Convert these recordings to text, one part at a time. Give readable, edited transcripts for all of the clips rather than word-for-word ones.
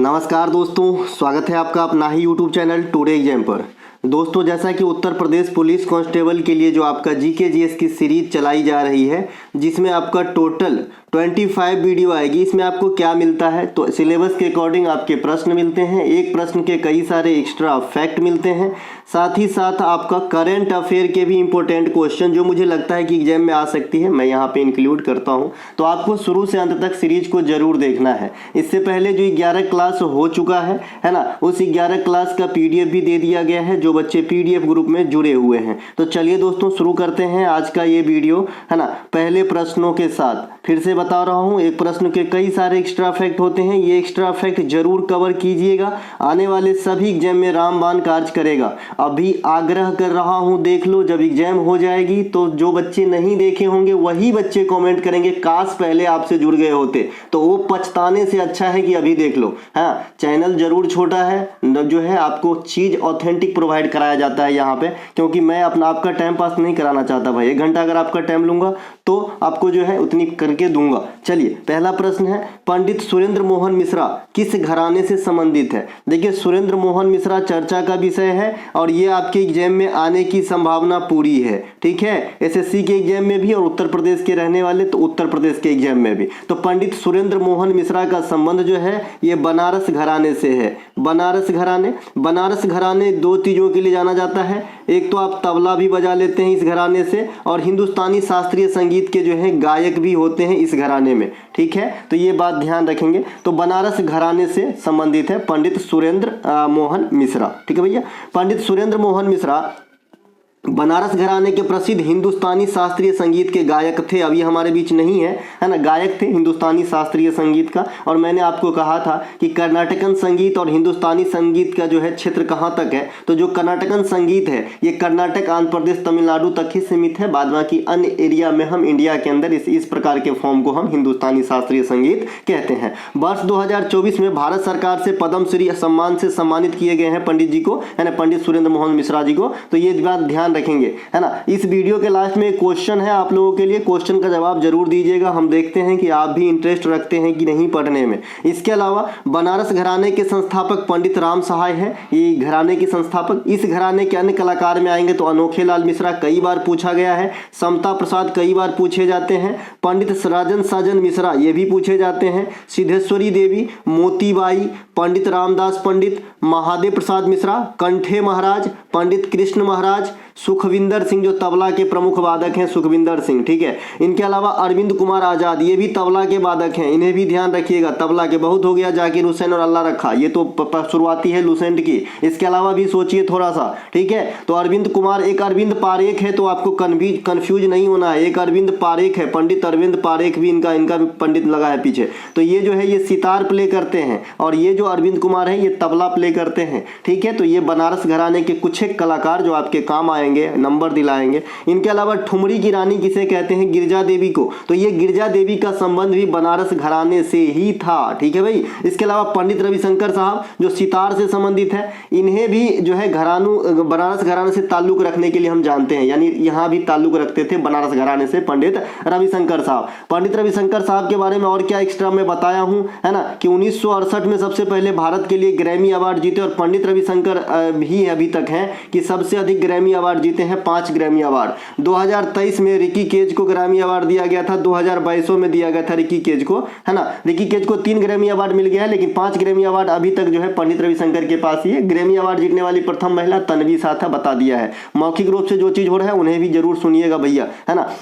नमस्कार दोस्तों, स्वागत है आपका अपना ही YouTube चैनल टुडे एग्जाम पर। दोस्तों, जैसा कि उत्तर प्रदेश पुलिस कांस्टेबल के लिए जो आपका जीके जीएस की सीरीज चलाई जा रही है, जिसमें आपका टोटल 25 वीडियो आएगी। इसमें आपको क्या मिलता है तो सिलेबस के अकॉर्डिंग आपके प्रश्न मिलते हैं, एक प्रश्न के कई सारे एक्स्ट्रा फैक्ट मिलते हैं, साथ ही साथ आपका करंट अफेयर के भी इंपॉर्टेंट क्वेश्चन जो मुझे लगता है कि एग्जाम में आ सकती है, मैं यहाँ पे इंक्लूड करता हूँ। तो आपको शुरू से अंत तक सीरीज को जरूर देखना है। इससे पहले जो 11 क्लास हो चुका है ना, उस 11 क्लास का PDF भी दे दिया गया है जो बच्चे PDF ग्रुप में जुड़े हुए हैं। तो चलिए दोस्तों, शुरू करते हैं आज का ये वीडियो, है ना। पहले प्रश्नों के साथ फिर से बता रहा हूँ, एक प्रश्न के कई सारे एक्स्ट्रा फैक्ट होते हैं, ये एक्स्ट्रा फैक्ट जरूर कवर कीजिएगा। आने वाले सभी एग्जाम में रामबाण कार्य करेगा। अभी आग्रह कर रहा हूँ, देख लो, जब एग्जाम हो जाएगी तो जो बच्चे नहीं देखे होंगे वही बच्चे कमेंट करेंगे काश पहले आपसे जुड़ गए होते, तो वो पछताने से अच्छा है कि अभी देख लो। हाँ, चैनल जरूर छोटा है, जो है आपको चीज ऑथेंटिक प्रोवाइड कराया जाता है यहाँ पे, क्योंकि मैं आपका टाइम पास नहीं कराना चाहता भाई। 1 घंटा अगर आपका टाइम लूंगा तो आपको जो है उतनी करके दूंगा। चलिए, पहला प्रश्न है, पंडित सुरेंद्र मोहन मिश्रा किस घराने से संबंधित है। देखिए, सुरेंद्र मोहन मिश्रा चर्चा का विषय है और ये आपके एग्जाम में आने की संभावना पूरी है। ठीक है, SSC के एग्जाम में भी और उत्तर प्रदेश के रहने वाले तो उत्तर प्रदेश के एग्जाम में भी। तो पंडित सुरेंद्र मोहन मिश्रा का संबंध जो है ये बनारस घराने से है। बनारस घराने 2 चीजों के लिए जाना जाता है, एक तो आप तबला भी बजा लेते हैं इस घराने से, और हिंदुस्तानी शास्त्रीय संगीत के जो है गायक भी होते हैं इस घराने में। ठीक है, तो ये बात ध्यान रखेंगे। तो बनारस घराने से संबंधित है पंडित सुरेंद्र मोहन मिश्रा। ठीक है भैया, पंडित सुरेंद्र मोहन मिश्रा बनारस घराने के प्रसिद्ध हिंदुस्तानी शास्त्रीय संगीत के गायक थे। अभी हमारे बीच नहीं है ना, गायक थे हिंदुस्तानी शास्त्रीय संगीत का। और मैंने आपको कहा था कि कर्नाटकन संगीत और हिंदुस्तानी संगीत का जो है क्षेत्र कहाँ तक है, तो जो कर्नाटकन संगीत है ये कर्नाटक, आंध्र प्रदेश, तमिलनाडु तक ही सीमित है। बाद बाकी अन्य एरिया में हम इंडिया के अंदर इस प्रकार के फॉर्म को हम हिंदुस्तानी शास्त्रीय संगीत कहते हैं। वर्ष 2024 में भारत सरकार से पद्मश्री सम्मान से सम्मानित किए गए हैं पंडित जी को, है ना, पंडित सुरेंद्र मोहन मिश्रा जी को। तो ये बात ध्यान रखेंगे, है ना। इस वीडियो के लास्ट में एक क्वेश्चन है आप लोगों के लिए, क्वेश्चन का जवाब जरूर दीजिएगा। हम देखते हैं कि आप भी इंटरेस्ट रखते हैं कि नहीं पढ़ने में। इसके अलावा बनारस घराने के संस्थापक पंडित राम सहाय हैं, ये घराने के संस्थापक। इस घराने के अन्य कलाकार में आएंगे तो अनोखे लाल मिश्रा कई बार पूछा गया है, समता प्रसाद कई बार पूछे जाते हैं, पंडित राजन साजन मिश्रा ये भी पूछे जाते हैं, सिद्धेश्वरी देवी, मोतीबाई, पंडित रामदास पंडित, महादेव प्रसाद मिश्रा, कंठे महाराज, पंडित कृष्ण महाराज, सुखविंदर सिंह जो तबला के प्रमुख वादक हैं, सुखविंदर सिंह। ठीक है, इनके अलावा अरविंद कुमार आजाद ये भी तबला के वादक हैं, इन्हें भी ध्यान रखिएगा। तबला के बहुत हो गया, जाकिर हुसैन और अल्लाह रखा, ये तो शुरुआती है लुसेंट की। इसके अलावा भी सोचिए थोड़ा सा। ठीक है, तो अरविंद कुमार, एक अरविंद पारेख है, तो आपको कंफ्यूज नहीं होना है, एक अरविंद पारेख है, पंडित अरविंद पारेख भी इनका भी पंडित लगा है पीछे। तो ये जो है ये सितार प्ले करते हैं और ये जो अरविंद कुमार है ये तबला प्ले करते हैं। ठीक है, तो ये बनारस घराने के कुछ एक कलाकार जो आपके काम आएंगे, नंबर दिलाएंगे। इनके अलावा ठुमरी की रानी किसे कहते हैं, गिरजा देवी को, तो ये गिरजा देवी का संबंध भी बनारस घराने से ही था। ठीक है भाई। इसके अलावा पंडित रविशंकर साहब जो सितार से संबंधित है, इन्हें भी जो है बनारस घराने से ताल्लुक रखने के लिए हम जानते हैं, यानी यहाँ भी ताल्लुक रखते थे बनारस घराने से पंडित रविशंकर साहब। पंडित रविशंकर साहब के बारे में और क्या एक्स्ट्रा मैं बताया हूँ, है ना, कि 1968 में सबसे पहले भारत के लिए ग्रैमी अवार्ड जीते, और पंडित रविशंकर भी अभी तक हैं कि सबसे अधिक ग्रैमी अवार्ड जीते हैं, 5 ग्रैमी अवार्ड। 2023 में रिकी केज को ग्रैमी अवार्ड दिया गया था, 2022 में दिया गया था रिकी केज को, है ना। रिकी केज को 3 ग्रैमी अवार्ड मिल गया है, लेकिन 5 ग्रैमी अवार्ड अभी तक जो है पंडित रविशंकर के पास ही है। ग्रैमी अवार्ड जीतने वाली प्रथम महिला तन्वी साथा, बता दिया है। मौखिक रूप से जो चीज हो रहा है उन्हें भी जरूर सुनिएगा भैया, है ना।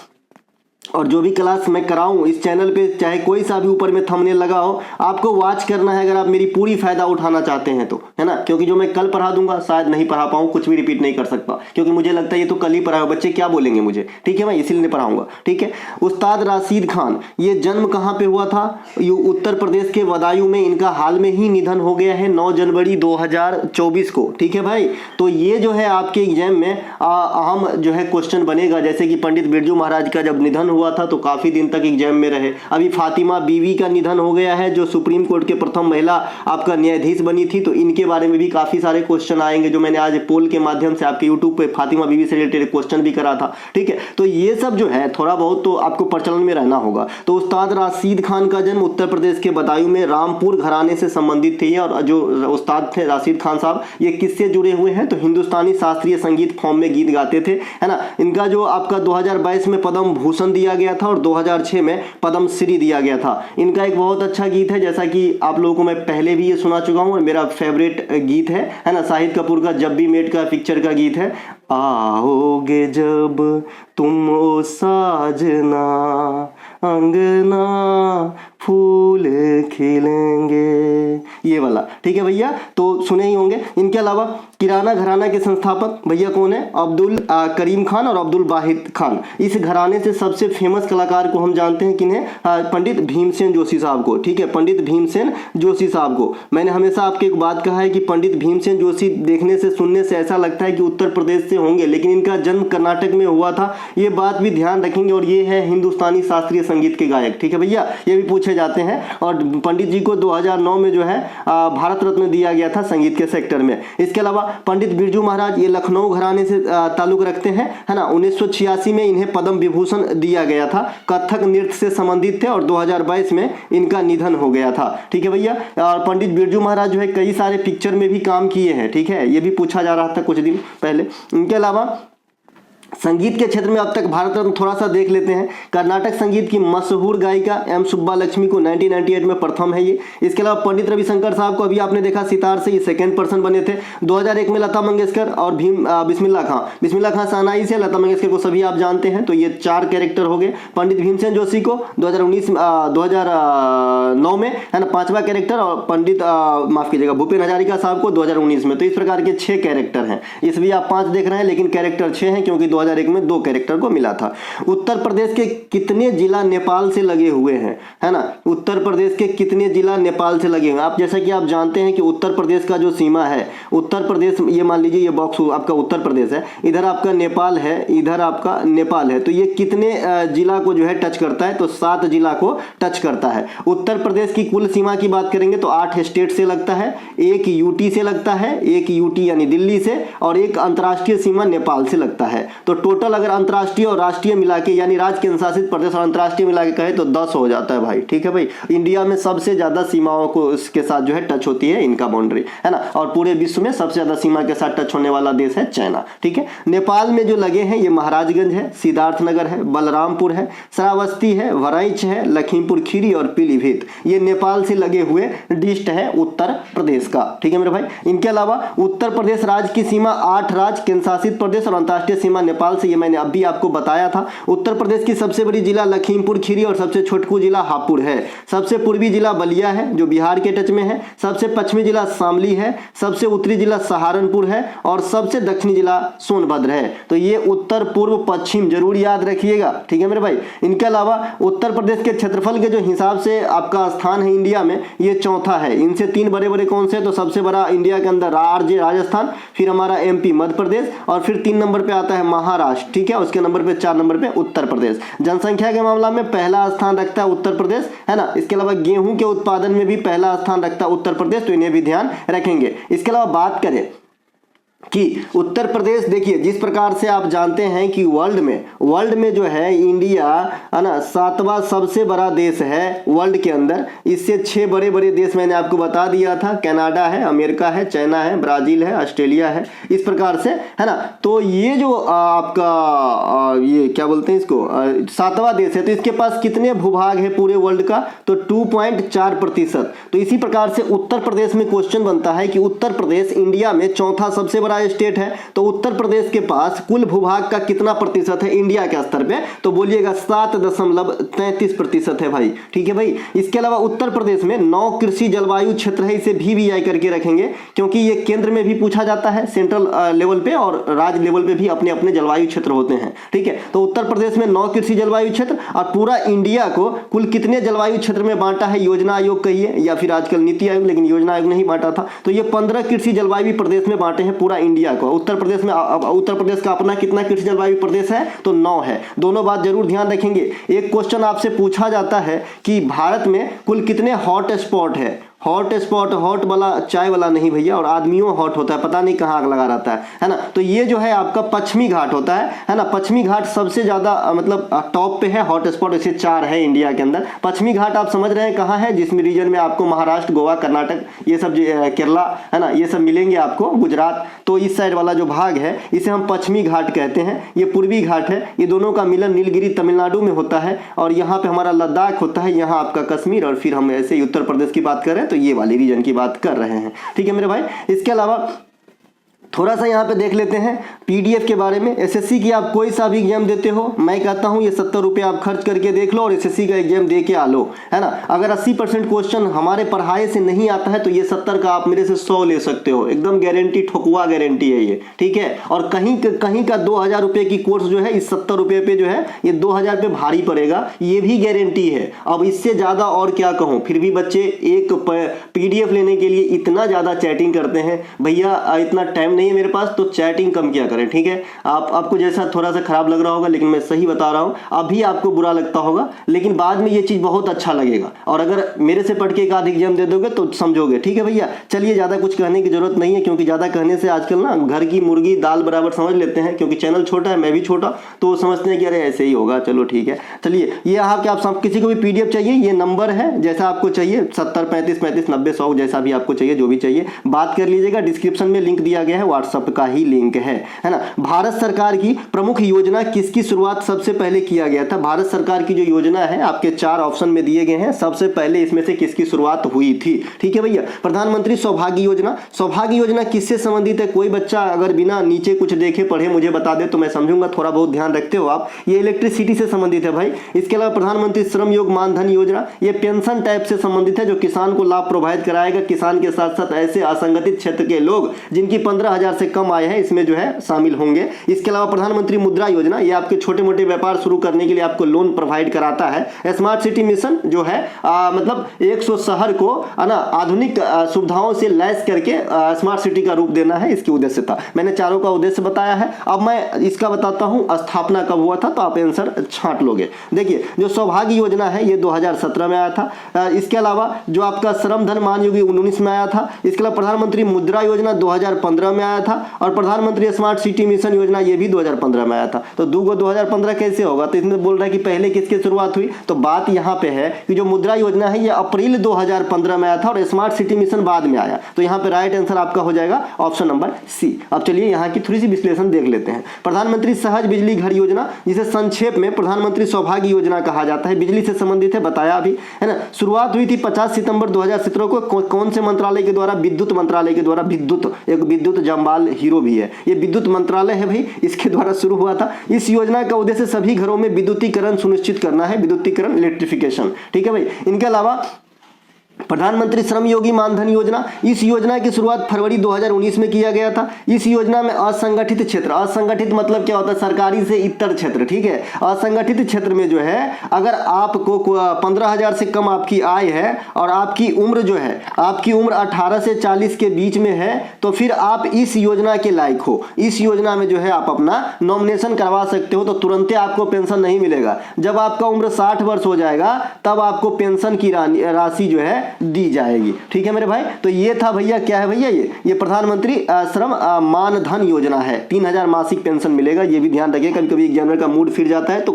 और जो भी क्लास मैं कराऊं इस चैनल पे, चाहे कोई सा भी ऊपर में थंबनेल लगा हो, आपको वॉच करना है अगर आप मेरी पूरी फायदा उठाना चाहते हैं तो, है ना। क्योंकि जो मैं कल पढ़ा दूंगा शायद नहीं पढ़ा पाऊं, कुछ भी रिपीट नहीं कर सकता, क्योंकि मुझे लगता है ये तो कल ही पढ़ाया, बच्चे क्या बोलेंगे मुझे। ठीक है, मैं इसीलिए नहीं पढ़ाऊंगा। ठीक है, उस्ताद राशिद खान, ये जन्म कहाँ पे हुआ था, ये उत्तर प्रदेश के बदायूं में, इनका हाल में ही निधन हो गया है 9 जनवरी 2024 को। ठीक है भाई, तो ये जो है आपके एग्जाम में अहम जो है क्वेश्चन बनेगा, जैसे कि पंडित बिरजू महाराज का जब निधन हुआ हुआ था तो काफ़ी दिन तक एग्जाम में रहे। अभी फातिमा बीवी का निधन हो गया है, जो सुप्रीम कोर्ट के प्रथम महिला आपका न्यायाधीश बनी थी, तो इनके बारे में भी काफ़ी सारे क्वेश्चन आएंगे, जो मैंने आज पोल के माध्यम से आपके यूट्यूब पे फातिमा बीवी से रिलेटेड क्वेश्चन भी करा था। ठीक है, तो ये सब जो है थोड़ा बहुत तो आपको प्रचलन में रहना होगा। तो उस्ताद राशिद खान का जन्म उत्तर प्रदेश के बदायूं में रामपुर घराने से संबंधित थी, और जो उस्ताद थे राशिद खान साहब, ये किससे जुड़े हुए हैं, तो हिंदुस्तानी शास्त्रीय संगीत फॉर्म में गीत गाते थे, है ना। इनका जो आपका 2022 में पद्म भूषण दिया गया था और 2006 में पद्म श्री दिया गया था। इनका एक बहुत अच्छा गीत है, जैसा कि आप लोगों को मैं पहले भी ये सुना चुका हूँ और मेरा फेवरेट गीत है ना, शाहिद कपूर का जब भी मेट का पिक्चर का गीत है, आओगे जब तुम ओ साजना अंगना फूल खिलेंगे, ये वाला। ठीक है भैया, तो सुने ही होंगे। इनके अलावा किराना घराना के संस्थापक भैया कौन है, अब्दुल करीम खान और अब्दुल वाहिद खान। इस घराने से सबसे फेमस कलाकार को हम जानते हैं किन्हें, पंडित भीमसेन जोशी साहब को। ठीक है, पंडित भीमसेन जोशी साहब को। मैंने हमेशा आपके एक बात कहा है कि पंडित भीमसेन जोशी देखने से सुनने से ऐसा लगता है कि उत्तर प्रदेश से होंगे, लेकिन इनका जन्म कर्नाटक में हुआ था, ये बात भी ध्यान रखेंगे। और ये है हिंदुस्तानी शास्त्रीय संगीत के गायक। ठीक है भैया, ये भी पूछे जाते हैं। और पंडित जी को 2009 में जो है भारत रत्न दिया गया था संगीत के सेक्टर में। इसके अलावा पंडित बिरजू महाराज, ये लखनऊ घराने से ताल्लुक रखते हैं, है ना। 1986 में इन्हें पद्म विभूषण दिया गया था, कथक नृत्य से संबंधित थे, और 2022 में इनका निधन हो गया था। ठीक है भैया, और पंडित बिरजू महाराज जो है कई सारे पिक्चर में भी काम किए हैं। ठीक है, ये भी पूछा जा रहा था कुछ दिन पहले। इनके अलावा संगीत के क्षेत्र में अब तक भारत रत्न थोड़ा सा देख लेते हैं। कर्नाटक संगीत की मशहूर गायिका एम सुब्बा लक्ष्मी को 1998 में प्रथम है ये। इसके अलावा पंडित रविशंकर साहब को अभी आपने देखा सितार से, ये सेकंड पर्सन बने थे। 2001 में लता मंगेशकर और बिस्मिल्लाह खां शहनाई से, लता मंगेशकर को सभी आप जानते हैं, तो ये 4 कैरेक्टर हो गए। पंडित भीमसेन जोशी को 2009 में, है ना, 5वां कैरेक्टर, और पंडित माफ कीजिएगा भूपेन हजारिका साहब को 2019 में। तो इस प्रकार के 6 कैरेक्टर हैं। इसलिए आप 5 देख रहे हैं, लेकिन कैरेक्टर 6 हैं, क्योंकि 2001 में 2 कैरेक्टर को मिला था। उत्तर प्रदेश के कितने जिला नेपाल से लगे हुए हैं, है ना। उत्तर प्रदेश के कितने जिला नेपाल से लगे हुए हैं, आप जैसा कि आप जानते हैं कि उत्तर प्रदेश का जो सीमा है, उत्तर प्रदेश, ये मान लीजिए ये बॉक्स आपका उत्तर प्रदेश है, इधर आपका नेपाल है, इधर आपका नेपाल है, तो ये कितने जिला को जो है टच करता है, तो 7 जिला को टच करता है। उत्तर प्रदेश की कुल सीमा की बात करेंगे तो 8 स्टेट से लगता है, 1 यूटी से लगता है, 1 यूटी यानी दिल्ली से, और 1 अंतर्राष्ट्रीय सीमा नेपाल से लगता है। तो टोटल अगर अंतर्राष्ट्रीय और राष्ट्रीय मिला के, यानी राज्य केंद्र शासित प्रदेश और अंतर्राष्ट्रीय मिला के कहे तो 10 हो जाता है भाई। ठीक है भाई, इंडिया में सबसे ज्यादा सीमाओं को इसके साथ जो है टच होती है इनका बाउंड्री, है ना। और पूरे विश्व में सबसे ज्यादा सीमा के साथ टच होने वाला देश है चाइना। ठीक है, नेपाल में जो लगे हैं ये महाराजगंज है, सिद्धार्थनगर है, बलरामपुर है, श्रावस्ती है, भराइच है, लखीमपुर खीरी और पीलीभीत, ये नेपाल से लगे हुए डिस्ट्रिक्ट है उत्तर प्रदेश का। ठीक है मेरे भाई। इनके अलावा उत्तर प्रदेश राज्य की सीमा 8 राज्य, केंद्र शासित प्रदेश और अंतर्राष्ट्रीय सीमा नेपाल से, ये मैंने अभी आपको बताया था। उत्तर प्रदेश की सबसे बड़ी जिला लखीमपुर खीरी और सबसे छोटकू जिला हापुड़ है। सबसे पूर्वी जिला बलिया है जो बिहार के टच में है। सबसे पश्चिमी जिला शामली है। सबसे उत्तरी जिला सहारनपुर है और सबसे दक्षिणी जिला सोनभद्र है। तो ये उत्तर पूर्व पश्चिम जरूर याद रखिएगा। ठीक है मेरे भाई। इनके अलावा उत्तर प्रदेश के क्षेत्रफल के जो हिसाब से आपका स्थान है इंडिया में, ये चौथा है। इनसे 3 बड़े बड़े कौन से, तो सबसे बड़ा इंडिया के अंदर राज्य राजस्थान, फिर हमारा MP मध्य प्रदेश, और फिर 3 नंबर पे आता है महाराष्ट्र। ठीक है, उसके नंबर पे 4 नंबर पे उत्तर प्रदेश। जनसंख्या के मामला में पहला स्थान रखता है उत्तर प्रदेश, है ना। इसके अलावा गेहूं के उत्पादन में भी पहला स्थान रखता है उत्तर प्रदेश, तो इन्हें भी ध्यान रखेंगे। इसके अलावा बात करें कि उत्तर प्रदेश, देखिए जिस प्रकार से आप जानते हैं कि वर्ल्ड में जो है इंडिया, है ना, 7वां सबसे बड़ा देश है वर्ल्ड के अंदर। इससे 6 बड़े बड़े देश मैंने आपको बता दिया था, कनाडा है, अमेरिका है, चाइना है, ब्राजील है, ऑस्ट्रेलिया है, इस प्रकार से, है ना। तो ये जो आपका ये क्या बोलते हैं इसको, 7वां देश है। तो इसके पास कितने भूभाग है पूरे वर्ल्ड का, तो 2.4%। तो इसी प्रकार से उत्तर प्रदेश में क्वेश्चन बनता है कि उत्तर प्रदेश इंडिया में चौथा सबसे बड़ा स्टेट है, तो उत्तर प्रदेश के पास कुल भूभाग का कितना प्रतिशत है इंडिया के स्तर पे, तो बोलिएगा 7.33% है भाई। ठीक है भाई। इसके अलावा उत्तर प्रदेश में 9 कृषि जलवायु क्षेत्र है, इसे VVI करके रखेंगे, क्योंकि ये केंद्र में भी पूछा जाता है, सेंट्रल लेवल पे और राज्य लेवल पे भी अपने अपने जलवायु क्षेत्र होते हैं। ठीक है, तो उत्तर प्रदेश में 9 कृषि जलवायु क्षेत्र, और पूरा इंडिया को कुल कितने जलवायु क्षेत्र में बांटा है, योजना आयोग कहिए या फिर आजकल नीति आयोग, लेकिन योजना आयोग नहीं बांटा था, तो ये 15 कृषि जलवायु प्रदेश में बांटे हैं पूरा इंडिया का। उत्तर प्रदेश में उत्तर प्रदेश का अपना कितना कृषि जलवायु प्रदेश है, तो 9 है। दोनों बात जरूर ध्यान रखेंगे। एक क्वेश्चन आपसे पूछा जाता है कि भारत में कुल कितने हॉट स्पॉट है। हॉट स्पॉट, हॉट वाला चाय वाला नहीं भैया, और आदमियों हॉट होता है, पता नहीं कहाँ आग लगा रहता है ना। तो ये जो है आपका पश्चिमी घाट होता है ना। पश्चिमी घाट सबसे ज्यादा मतलब टॉप पे है हॉट स्पॉट, इसे 4 है इंडिया के अंदर। पश्चिमी घाट आप समझ रहे हैं कहाँ है, जिसमें रीजन में आपको महाराष्ट्र, गोवा, कर्नाटक, ये सब केरला है ना, ये सब मिलेंगे आपको, गुजरात। तो इस साइड वाला जो भाग है इसे हम पश्चिमी घाट कहते हैं। ये पूर्वी घाट है। ये दोनों का मिलन नीलगिरी तमिलनाडु में होता है, और यहाँ पे हमारा लद्दाख होता है, यहाँ आपका कश्मीर, और फिर हम ऐसे ही उत्तर प्रदेश की बात करें तो ये वाली रीजन की बात कर रहे हैं। ठीक है मेरे भाई। इसके अलावा थोड़ा सा यहाँ पे देख लेते हैं पीडीएफ के बारे में। एसएससी की आप कोई सा भी एग्जाम देते हो, मैं कहता हूँ ये 70 रुपये आप खर्च करके देख लो और एसएससी का एग्जाम दे के आ लो, है ना। अगर 80% क्वेश्चन हमारे पढ़ाई से नहीं आता है तो ये 70 का आप मेरे से 100 ले सकते हो, एकदम गारंटी, ठोकुआ गारंटी है ये। ठीक है। और कहीं का 2000 रुपये की कोर्स जो है इस 70 रुपये पे जो है ये 2000 रुपये भारी पड़ेगा, ये भी गारंटी है। अब इससे ज़्यादा और क्या कहूँ। फिर भी बच्चे एक पीडीएफ लेने के लिए इतना ज़्यादा चैटिंग करते हैं। भैया इतना टाइम नहीं है मेरे पास, तो चैटिंग कम किया करें। ठीक है। आपको जैसा थोड़ा सा खराब लग रहा होगा, लेकिन मैं सही बता रहा हूं, अभी आपको बुरा लगता होगा लेकिन बाद में ये चीज बहुत अच्छा लगेगा। और अगर मेरे से पढ़ के एक आध एग्जाम दे दोगे तो समझोगे। ठीक है भैया। चलिए, ज्यादा कुछ कहने की जरूरत नहीं है, क्योंकि ज्यादा कहने से आजकल ना घर की मुर्गी दाल बराबर समझ लेते हैं, क्योंकि चैनल छोटा है, मैं भी छोटा, तो समझते हैं कि अरे ऐसे ही होगा। चलो ठीक है। चलिए, ये आप सब किसी को भी पीडीएफ चाहिए, ये नंबर है, जैसा आपको चाहिए 70 35 35 90 100 जैसा भी आपको चाहिए, जो भी चाहिए बात कर लीजिएगा। डिस्क्रिप्शन में लिंक दिया गया है, व्हाट्सएप का ही लिंक है ना। भारत सरकार की प्रमुख योजना किसकी शुरुआत सबसे पहले किया गया था। भारत सरकार की जो योजना है आपके 4 ऑप्शन में दिए गए हैं, सबसे पहले इसमें से किसकी शुरुआत हुई थी। ठीक है भैया। प्रधानमंत्री सौभाग्य योजना। सौभाग्य योजना किससे संबंधित है। कोई बच्चा अगर बिना नीचे कुछ देखे पढ़े मुझे बता दे तो मैं समझूंगा, थोड़ा बहुत ध्यान रखते हो आप। ये इलेक्ट्रिसिटी से संबंधित है भाई। इसके अलावा प्रधानमंत्री श्रम योग मानधन योजना, ये पेंशन टाइप से संबंधित है, जो किसान को लाभ प्रोवाइड कराएगा। किसान के साथ साथ ऐसे असंगठित क्षेत्र के लोग जिनकी 15,000 से कम आय है इसमें जो है शामिल होंगे। इसके अलावा प्रधानमंत्री मुद्रा योजना, ये आपके छोटे मोटे व्यापार शुरू करने के लिए आपको लोन प्रोवाइड कराता है। स्मार्ट सिटी मिशन जो है मतलब 100 शहर को ना आधुनिक सुविधाओं से लैस करके स्मार्ट सिटी का रूप देना है, इसकी उद्देश्य था। मैंने चारों का उद्देश्य बताया है। अब मैं इसका बताता हूं स्थापना कब हुआ था, तो आप आंसर छांट लोगे। देखिए, जो सौभाग्य योजना है ये 2017 में आया था। इसके अलावा जो आपका श्रम धन मान योगी 19 में आया था। इसके अलावा प्रधानमंत्री मुद्रा योजना 2015 में आया था, और प्रधानमंत्री स्मार्ट सिटी मिशन योजना ये भी 2015 में आया था। तो 2015 कैसे होगा। तो इसमें बोल रहा है कि पहले किसकी शुरुआत हुई। तो बात यहाँ पे है कि जो मुद्रा योजना है ये अप्रैल 2015 में आया था, और स्मार्ट सिटी मिशन बाद में आया। तो यहाँ पे राइट आंसर आपका हो जाएगा ऑप्शन नंबर सी। अब चलिए यहाँ की थोड़ी सी विश्लेषण देख लेते हैं। प्रधानमंत्री सहज बिजली घर योजना, जिसे संक्षेप में प्रधानमंत्री सौभाग्य योजना कहा जाता है, बिजली से संबंधित है, बताया अभी, है ना। शुरुआत हुई थी 50 सितंबर 2017 को। कौन से मंत्रालय के द्वारा। विद्युत मंत्रालय के द्वारा। विद्युत, एक विद्युत जम्बाल हीरो भी है, ये विद्युत मंत्रालय है भाई, इसके द्वारा शुरू हुआ था। इस योजना का उद्देश्य सभी घरों में विद्युतीकरण सुनिश्चित करना है, विद्युतीकरण, इलेक्ट्रिफिकेशन। ठीक है भाई। इनके अलावा प्रधानमंत्री श्रम योगी मानधन योजना, इस योजना की शुरुआत फरवरी 2019 में किया गया था। इस योजना में असंगठित क्षेत्र, असंगठित मतलब क्या होता है, सरकारी से इतर क्षेत्र। ठीक है। असंगठित क्षेत्र में जो है अगर आपको 15,000 से कम आपकी आय है और आपकी उम्र जो है, आपकी उम्र 18 से 40 के बीच में है, तो फिर आप इस योजना के लायक हो। इस योजना में जो है आप अपना नॉमिनेशन करवा सकते हो। तो तुरंत आपको पेंशन नहीं मिलेगा, जब आपका उम्र 60 वर्ष हो जाएगा तब आपको पेंशन की राशि जो है दी जाएगी। ठीक है मेरे भाई। तो ये था भैया, क्या है भैया, ये प्रधानमंत्री श्रम मानधन योजना है। 3,000 मासिक पेंशन मिलेगा। ये भी ध्यान रखिए, कभी कभी एग्जामिनर का मूड फिर जाता है तो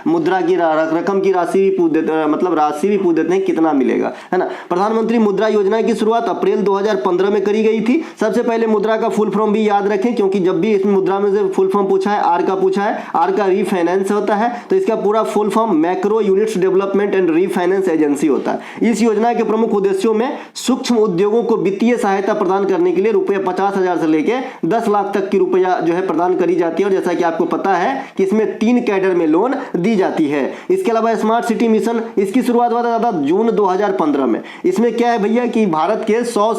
मुद्रा की रकम की राशि भी पूछ देते, मतलब राशि भी पूछ देते हैं कितना मिलेगा, है ना। प्रधानमंत्री मुद्रा योजना की शुरुआत अप्रैल 2015 में करी गई थी। सबसे पहले मुद्रा का फुल फॉर्म भी याद रखें, क्योंकि जब भी इस मुद्रा में से फुल फॉर्म पूछा है, आर का पूछा है, आर का रीफाइनेंस होता है, तो इसका पूरा full form macro units development and refinance agency होता है। इस योजना के प्रमुख उद्देश्यों में सूक्ष्म उद्योगों को वित्तीय सहायता प्रदान करने के लिए रुपये 50,000 से लेके 10 लाख तक की रुपया जो है प्रदान करी जाती है। और जैसा कि आपको पता है कि इसमें 3 कैडर में लोन दी जाती है। इसके अलावा स्मार्ट सिटी मिशन, इसकी शुरुआत हुआ था जून 2015 में। इसमें क्या है भैया कि भारत के 100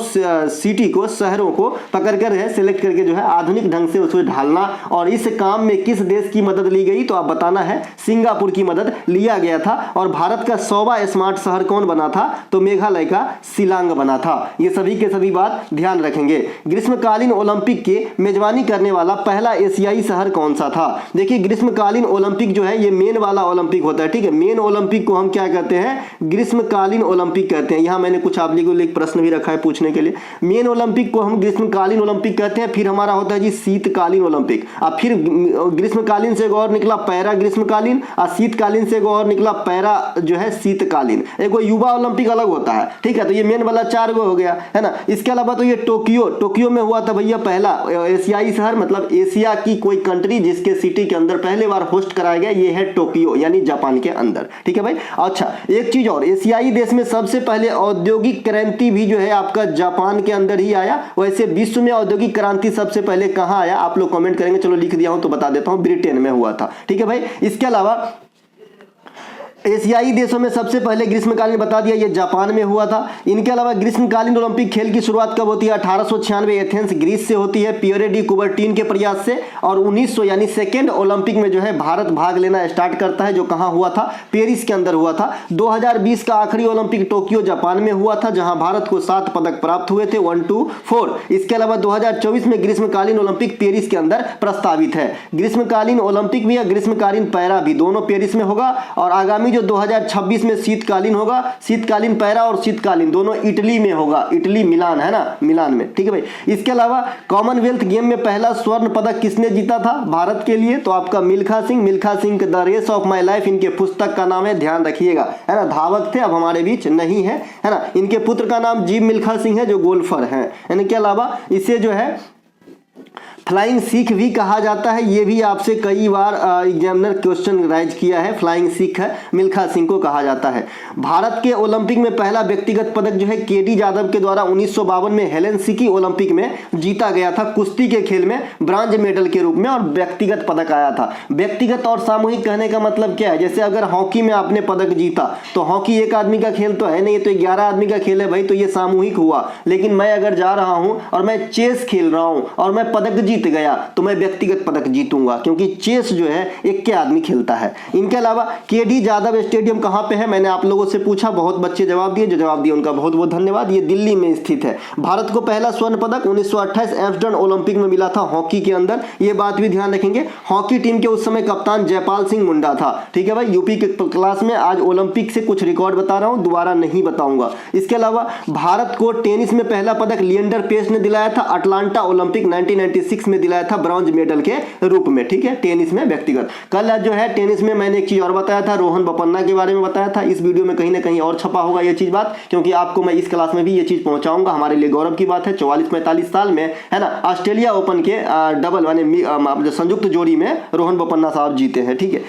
सिटी को, शहरों को पकड़ कर है सिलेक्ट करके जो है आधुनिक ढंग से उसको ढालना। और इस काम में किस देश की मदद ली गई, तो आप बताना है। सिंगापुर की मदद लिया गया था। और भारत का 100वां स्मार्ट शहर कौन बना था, तो मेघालय का शिलांग बना था। ये सभी के सभी बात ध्यान रखेंगे। ग्रीष्मकालीन ओलंपिक की मेजबानी करने वाला पहला एशियाई शहर कौन सा था? देखिए ग्रीष्मकालीन ओलंपिक जो है ये मेन वाला ओलंपिक होता है, ठीक है। मेन ओलंपिक को हम क्या कहते हैं? ग्रीष्मकालीन ओलंपिक कहते हैं। यहाँ मैंने कुछ आप लोगों के लिए एक प्रश्न भी रखा है पूछने के लिए। मेन ओलंपिक को हम ग्रीष्मकालीन ओलंपिक कहते हैं। फिर हमारा होता है जी शीतकालीन ओलंपिक। अब फिर ग्रीष्मकालीन से एक और निकला पैरा ग्रीष्मकालीन, और शीतकालीन से एक और निकला पैरा जो है शीतकालीन। एक युवा ओलंपिक अलग होता है, ठीक है। तो ये मेन वाला 4 गो हो गया, है ना। इसके अलावा तो ये टोक्यो में हुआ था भैया पहला एशियाई शहर, मतलब एशिया की कोई कंट्री जिसके सिटी के अंदर पहले बार होस्ट कराया गया, ये है टोक्यो, यानी जापान के अंदर, ठीक है भाई। अच्छा एक चीज और, एशियाई देश में सबसे पहले औद्योगिक क्रांति भी जो है आपका जापान के अंदर ही आया। वैसे विश्व में औद्योगिक क्रांति सबसे पहले कहां आया? आप लोग कमेंट करेंगे, चलो लिख दिया हूं तो बता देता हूं, ब्रिटेन में हुआ था, ठीक है भाई। इसके अलावा एशियाई देशों में सबसे पहले ग्रीष्मकालीन बता दिया, ये जापान में हुआ था। इनके अलावा ग्रीष्मकालीन ओलंपिक खेल की शुरुआत कब होती है? 1896 एथेंस ग्रीस से होती है, पियरे डी कुबर्टीन के प्रयास से। और 1900 यानी सेकेंड ओलंपिक में जो है भारत भाग लेना स्टार्ट करता है, जो कहां हुआ था? पेरिस के अंदर हुआ था। 2020 का आखिरी ओलंपिक टोक्यो जापान में हुआ था, जहां भारत को 7 पदक प्राप्त हुए थे, 1 2 4। इसके अलावा 2024 में ग्रीष्मकालीन ओलंपिक पेरिस के अंदर प्रस्तावित है। ग्रीष्मकालीन ओलंपिक भी या ग्रीष्मकालीन पैरा भी दोनों पेरिस में होगा। और आगामी जो 2026 में शीतकालीन होगा, शीतकालीन पैरा और शीतकालीन दोनों इटली में होगा, इटली मिलान है ना, मिलान में, ठीक है भाई। इसके अलावा कॉमनवेल्थ गेम में पहला स्वर्ण पदक किसने जीता था भारत के लिए? तो आपका Milkha Singh the race of my life इनके पुस्तक का नाम है, ध्यान रखिएगा, है ना। धावक थे, अब हमारे बीच नहीं है, है ना। इनके पुत्र का नाम जिम मिल्खा सिंह है, जो गोल्फर है। इनके अलावा इसे जो है फ्लाइंग सिख भी कहा जाता है। ये भी आपसे कई बार एग्जामिनर क्वेश्चन राइज किया है, फ्लाइंग सिख है, मिल्खा सिंह को कहा जाता है। भारत के ओलंपिक में पहला व्यक्तिगत पदक जो है केडी यादव के द्वारा 1952 में हेलेंसिकी ओलंपिक में जीता गया था, कुश्ती के खेल में ब्रांज मेडल के रूप में, और व्यक्तिगत पदक आया था। व्यक्तिगत और सामूहिक कहने का मतलब क्या है? जैसे अगर हॉकी में आपने पदक जीता तो हॉकी एक आदमी का खेल तो है नहीं, तो 11 आदमी का खेल है भाई, तो ये सामूहिक हुआ। लेकिन मैं अगर जा रहा हूं और मैं चेस खेल रहा हूं और मैं पदक जीत गया तो मैं व्यक्तिगत पदक जीतूंगा, क्योंकि चेस जो है एक के आदमी खेलता है। इनके अलावा केडी यादव स्टेडियम कहां पे है? मैंने आप लोगों से पूछा, बहुत बच्चे जवाब दिए, जो जवाब दिए उनका बहुत बहुत धन्यवाद। ये दिल्ली में स्थित है। भारत को पहला स्वर्ण पदक 1928 एम्स्टर्डम ओलंपिक में मिला था हॉकी के अंदर, ये बात भी ध्यान रखेंगे। हॉकी टीम के उस समय कप्तान जयपाल सिंह मुंडा था, ठीक है भाई। यूपी के क्लास में आज ओलंपिक से कुछ रिकॉर्ड बता रहा हूं, दोबारा नहीं बताऊंगा। इसके अलावा भारत को टेनिस में पहला पदक लिएंडर पेस ने दिलाया था, अटलांटा ओलंपिक 1996 में दिलाया था ब्रॉन्ज मेडल के रूप में, ठीक है, टेनिस में व्यक्तिगत। कल जो है टेनिस में मैंने एक चीज और बताया था, रोहन बोपन्ना के बारे में बताया था। इस वीडियो में कहीं ना कहीं और छपा होगा ये चीज बात, क्योंकि आपको मैं इस क्लास में भी ये चीज पहुंचाऊंगा। हमारे लिए गौरव की बात है, 44-45 साल में, है ना, ऑस्ट्रेलिया ओपन के डबल माने संयुक्त जोड़ी में रोहन बोपन्ना साहब जीते हैं, ठीक है।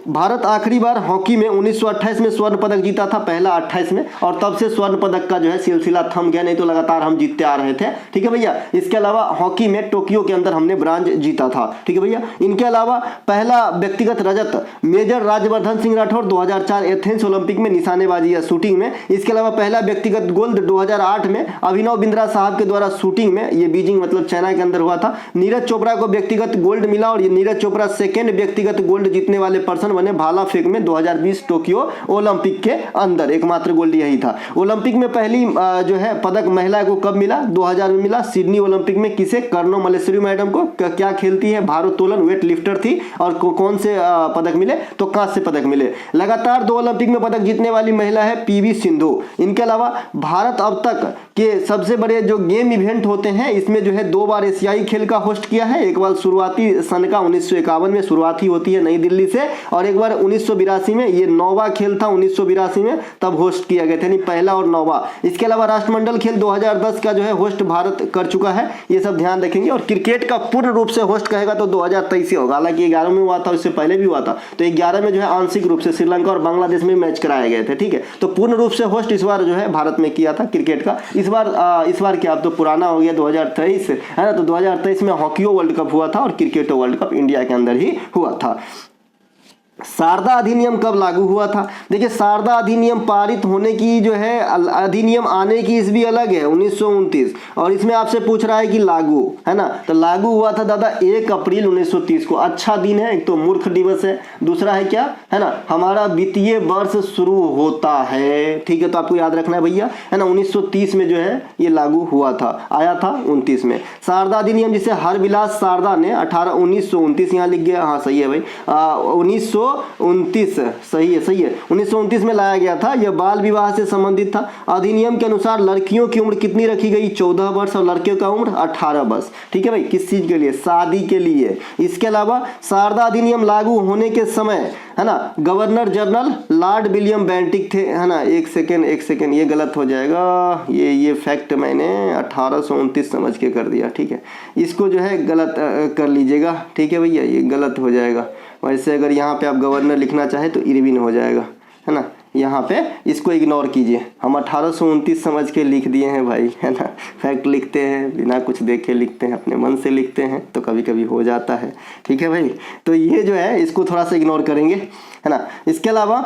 भारत आखिरी बार हॉकी में 1928 में स्वर्ण पदक जीता था, पहला 28 में, और तब से स्वर्ण पदक का जो है सिलसिला थम गया, नहीं तो लगातार हम जीतते आ रहे थे, ठीक है भैया। इसके अलावा हॉकी में टोक्यो के अंदर हमने ब्रांज जीता था, ठीक है भैया। इनके अलावा पहला व्यक्तिगत रजत major Rajyavardhan Singh Rathore 2004 Athens Olympic में निशानेबाजी या शूटिंग में। इसके अलावा पहला व्यक्तिगत गोल्ड 2008 में अभिनव बिंद्रा साहब के द्वारा शूटिंग में, ये बीजिंग मतलब चाइना के अंदर हुआ था। नीरज चोपड़ा को व्यक्तिगत गोल्ड मिला, और ये नीरज चोपड़ा सेकेंड व्यक्तिगत गोल्ड जीतने वाले पर्सन बने भाला फेंक में 2020 टोक्यो ओलंपिक के अंदर, एकमात्र गोल्ड यही था। ओलंपिक में पहली जो है पदक महिला को कब मिला? 2000 में मिला, सिडनी ओलंपिक में। किसे? कर्नो मलेश्वरी मैडम को। क्या खेलती है? भारोत्तोलन, वेट लिफ्टर थी। और कौन से पदक मिले? तो कांस्य पदक मिले। लगातार 2 ओलंपिक में पदक जीतने वाली महिला है पीवी सिंधु। इनके अलावा भारत अब तक के सबसे बड़े जो गेम इवेंट होते हैं, इसमें जो है 2 बार एशियाई खेल का होस्ट किया है। एक बार शुरुआती सन का 1951 में शुरुआती होती है नई दिल्ली से, और एक बार 1982 में, ये 9वां खेल था 1982 में, तब होस्ट किया गया था, यानी पहला और 9वां। इसके अलावा राष्ट्रमंडल खेल 2010 का जो है होस्ट भारत कर चुका है, ये सब ध्यान रखेंगे। और क्रिकेट का पूर्ण रूप से होस्ट कहेगा तो 2023 से होगा, हालांकि 11 में हुआ था, उससे पहले भी हुआ था। तो 11 में जो है आंशिक रूप से श्रीलंका और बांग्लादेश में मैच कराए गए थे, ठीक है। तो पूर्ण रूप से होस्ट इस बार जो है भारत में किया था क्रिकेट का। इस बार क्या, अब तो पुराना हो गया, 2023 है ना। तो 2023 में हॉकी वर्ल्ड कप हुआ था और क्रिकेट वर्ल्ड कप इंडिया के अंदर ही हुआ था। सारदा अधिनियम कब लागू हुआ था? देखिए सारदा अधिनियम पारित होने की जो है अधिनियम आने की ईस्वी अलग है 1929, और इसमें आपसे पूछ रहा है कि लागू है ना, तो लागू हुआ था दादा 1 अप्रैल 1930 को। अच्छा दिन है, एक तो मूर्ख दिवस है, दूसरा है क्या है ना, हमारा वित्तीय वर्ष शुरू होता है। ठीक है, तो आपको याद रखना है भैया, है ना, 1930 में जो है ये लागू हुआ था, आया था 29 में। सारदा अधिनियम जिसे हरविलास सारदा ने 1929 यहाँ लिख गया, हाँ सही है भाई, 1929 सही है, सही है, 1929 में लाया गया था। यह बाल विवाह से संबंधित था। अधिनियम के अनुसार लड़कियों की उम्र कितनी रखी गई? 14 वर्ष, और लड़कियों का उम्र 18 वर्ष। ठीक है भाई, किस चीज के लिए? शादी के लिए। इसके अलावा सारदा अधिनियम लागू होने के समय है ना governor general Lord William Bentinck थे, है ना। एक सेकेंड ये गलत हो जाएगा, ये फैक्ट मैंने 1829 समझ के कर दिया। ठीक है, इसको जो है गलत कर लीजिएगा। ठीक है भैया, ये गलत हो जाएगा। वैसे अगर यहाँ पे आप गवर्नर लिखना चाहे तो इरविन हो जाएगा, है ना। यहाँ पे इसको इग्नोर कीजिए, हम 1829 समझ के लिख दिए हैं भाई, है ना। फैक्ट लिखते हैं बिना कुछ देखे लिखते हैं, अपने मन से लिखते हैं तो कभी कभी हो जाता है। ठीक है भाई, तो ये जो है इसको थोड़ा सा इग्नोर करेंगे, है ना। इसके अलावा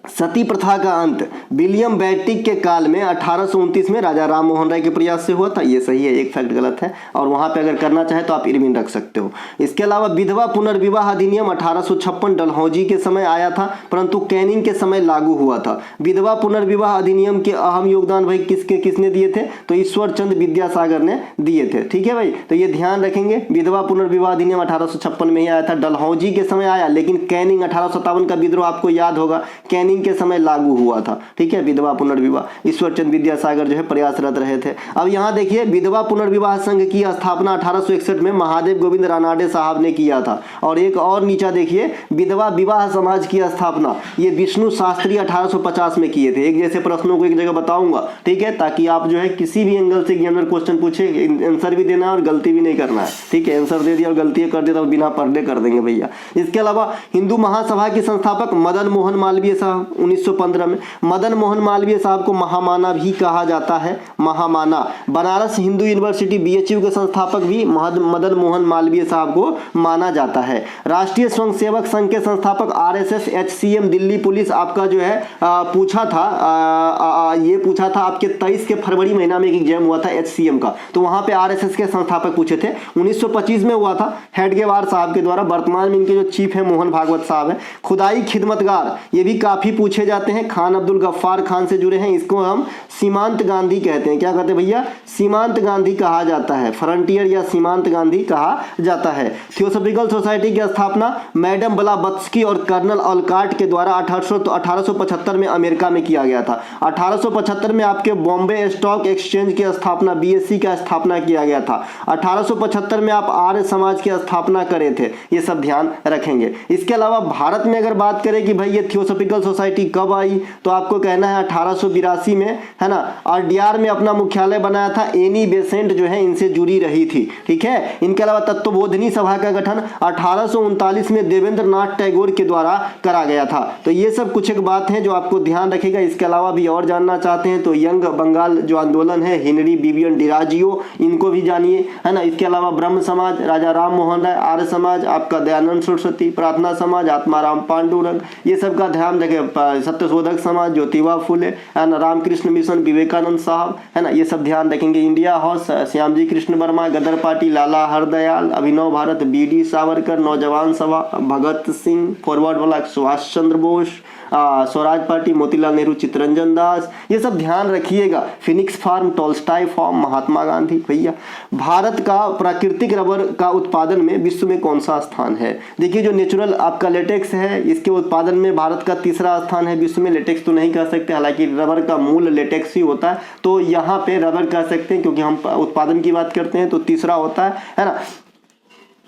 सती प्रथा का अंत विलियम बेंटिक के काल में 1829 में राजा राम मोहन राय के प्रयास से हुआ था। ये सही है, एक फैक्ट गलत है, और वहां पे अगर करना चाहे तो आप इरविन रख सकते हो। इसके अलावा विधवा पुनर्विवाह अधिनियम 1856 डलहौजी के समय आया था, परंतु कैनिंग के समय लागू हुआ था। विधवा पुनर्विवाह अधिनियम के अहम योगदान भाई किसने दिए थे? तो ईश्वर चंद्र विद्यासागर ने दिए थे। ठीक है भाई, तो ये ध्यान रखेंगे, विधवा पुनर्विवाह अधिनियम 1856 में ही आया था, डलहौजी के समय आया, लेकिन कैनिंग 1857 का विद्रोह आपको याद होगा, कैनिंग के समय लागू हुआ था। ठीक है, विधवा पुनर्विवाह ईश्वरचंद विद्यासागर जो है प्रयासरत रहे थे। अब यहाँ देखिए, विधवा पुनर्विवाह संघ की स्थापना 1861 में महादेव गोविंद रानाडे साहब ने किया था। और एक और नीचा देखिए, विधवा विवाह समाज की स्थापना ये विष्णु शास्त्री 1850 में किए थे। एक जैसे प्रश्नों को एक जगह बताऊंगा, ठीक है, ताकि आप जो है किसी भी एंगल से एग्जामिनर क्वेश्चन पूछे आंसर भी देना और गलती भी नहीं करना है। ठीक है, आंसर दे दिया और गलती कर दिया तो बिना पढ़ने कर देंगे भैया। इसके अलावा हिंदू महासभा के संस्थापक मदन मोहन मालवीय साहब 1915 में, मदन मोहन मालवीय साहब को महामाना भी कहा जाता है, महामाना। बनारस हिंदू यूनिवर्सिटी बीएचयू के संस्थापक भी मदन मोहन मालवीय साहब को माना जाता है। राष्ट्रीय स्वयंसेवक संघ के संस्थापक आरएसएस एचसीएम दिल्ली पुलिस आपका जो है पूछा था, ये पूछा था आपके 23 के फरवरी महीना में एक एग्जाम हुआ था एचसीएम का, तो वहां पे आरएसएस के संस्थापक पूछे थे। 1925 में हुआ था हेडगेवार साहब के द्वारा, वर्तमान में इनके जो चीफ है मोहन भागवत साहब है। खुदाई खिदमतगार ये भी काफी पूछे जाते हैं, खान अब्दुल गफ्फार खान से जुड़े हैं, इसको हम सीमांत गांधी कहते हैं। क्या कहते हैं भैया? सीमांत गांधी कहा जाता है, फ्रंटियर या सीमांत गांधी कहा जाता है। थियोसॉफिकल सोसाइटी की स्थापना मैडम ब्लावत्स्की और कर्नल ऑलकार्ट के द्वारा 1875 में अमेरिका में किया गया था। 1875 में आपके बॉम्बे स्टॉक एक्सचेंज की स्थापना बीएससी का स्थापना किया गया था। 1875 में आप आर्य समाज की स्थापना करे थे, ये सब ध्यान रखेंगे। इसके अलावा भारत में अगर बात करें कि भाई ये थियोसॉफिकल सोसाइटी कब आई, तो आपको कहना है 1882 में, है ना। आरडीआर में अपना मुख्यालय बनाया था, एनी बेसेंट जो है इनसे जुड़ी रही थी। ठीक है, इनके अलावा तत्वबोधिनी सभा का गठन 1839 में देवेंद्र नाथ टैगोर के द्वारा करा गया था। तो ये सब कुछ एक बात है जो आपको ध्यान रखेगा। इसके अलावा भी और जानना चाहते हैं तो यंग बंगाल जो आंदोलन है, हेनरी विवियन डिराजियो, इनको भी जानिए, है ना। इसके अलावा ब्रह्म समाज राजा राम मोहन राय, आर्य समाज आपका दयानंद सरस्वती, प्रार्थना समाज आत्माराम पांडुरंग, ये सब का ध्यान रखें। सत्यशोधक समाज ज्योतिबा फुले, है ना। रामकृष्ण मिशन विवेकानंद साहब, है ना, ये सब ध्यान रखेंगे। इंडिया हाउस श्यामजी कृष्ण वर्मा, गदर पार्टी लाला हरदयाल, अभिनव भारत बीडी सावरकर, नौजवान सभा Bhagat Singh, forward block Subhash Chandra Bose, Swaraj party Motilal Nehru Chitranjan दास, ये सब ध्यान रखिएगा। Phoenix farm टॉल्स्टाई farm Mahatma Gandhi. भैया भारत का प्राकृतिक रबर का उत्पादन में विश्व में कौन सा स्थान है? देखिए जो नेचुरल आपका लेटेक्स है, इसके उत्पादन में भारत का तीसरा स्थान है विश्व में। लेटेक्स तो नहीं कह सकते, हालांकि रबर का मूल लेटेक्स ही होता है, तो यहाँ पे रबर कह सकते हैं क्योंकि हम उत्पादन की बात करते हैं, तो तीसरा होता है ना।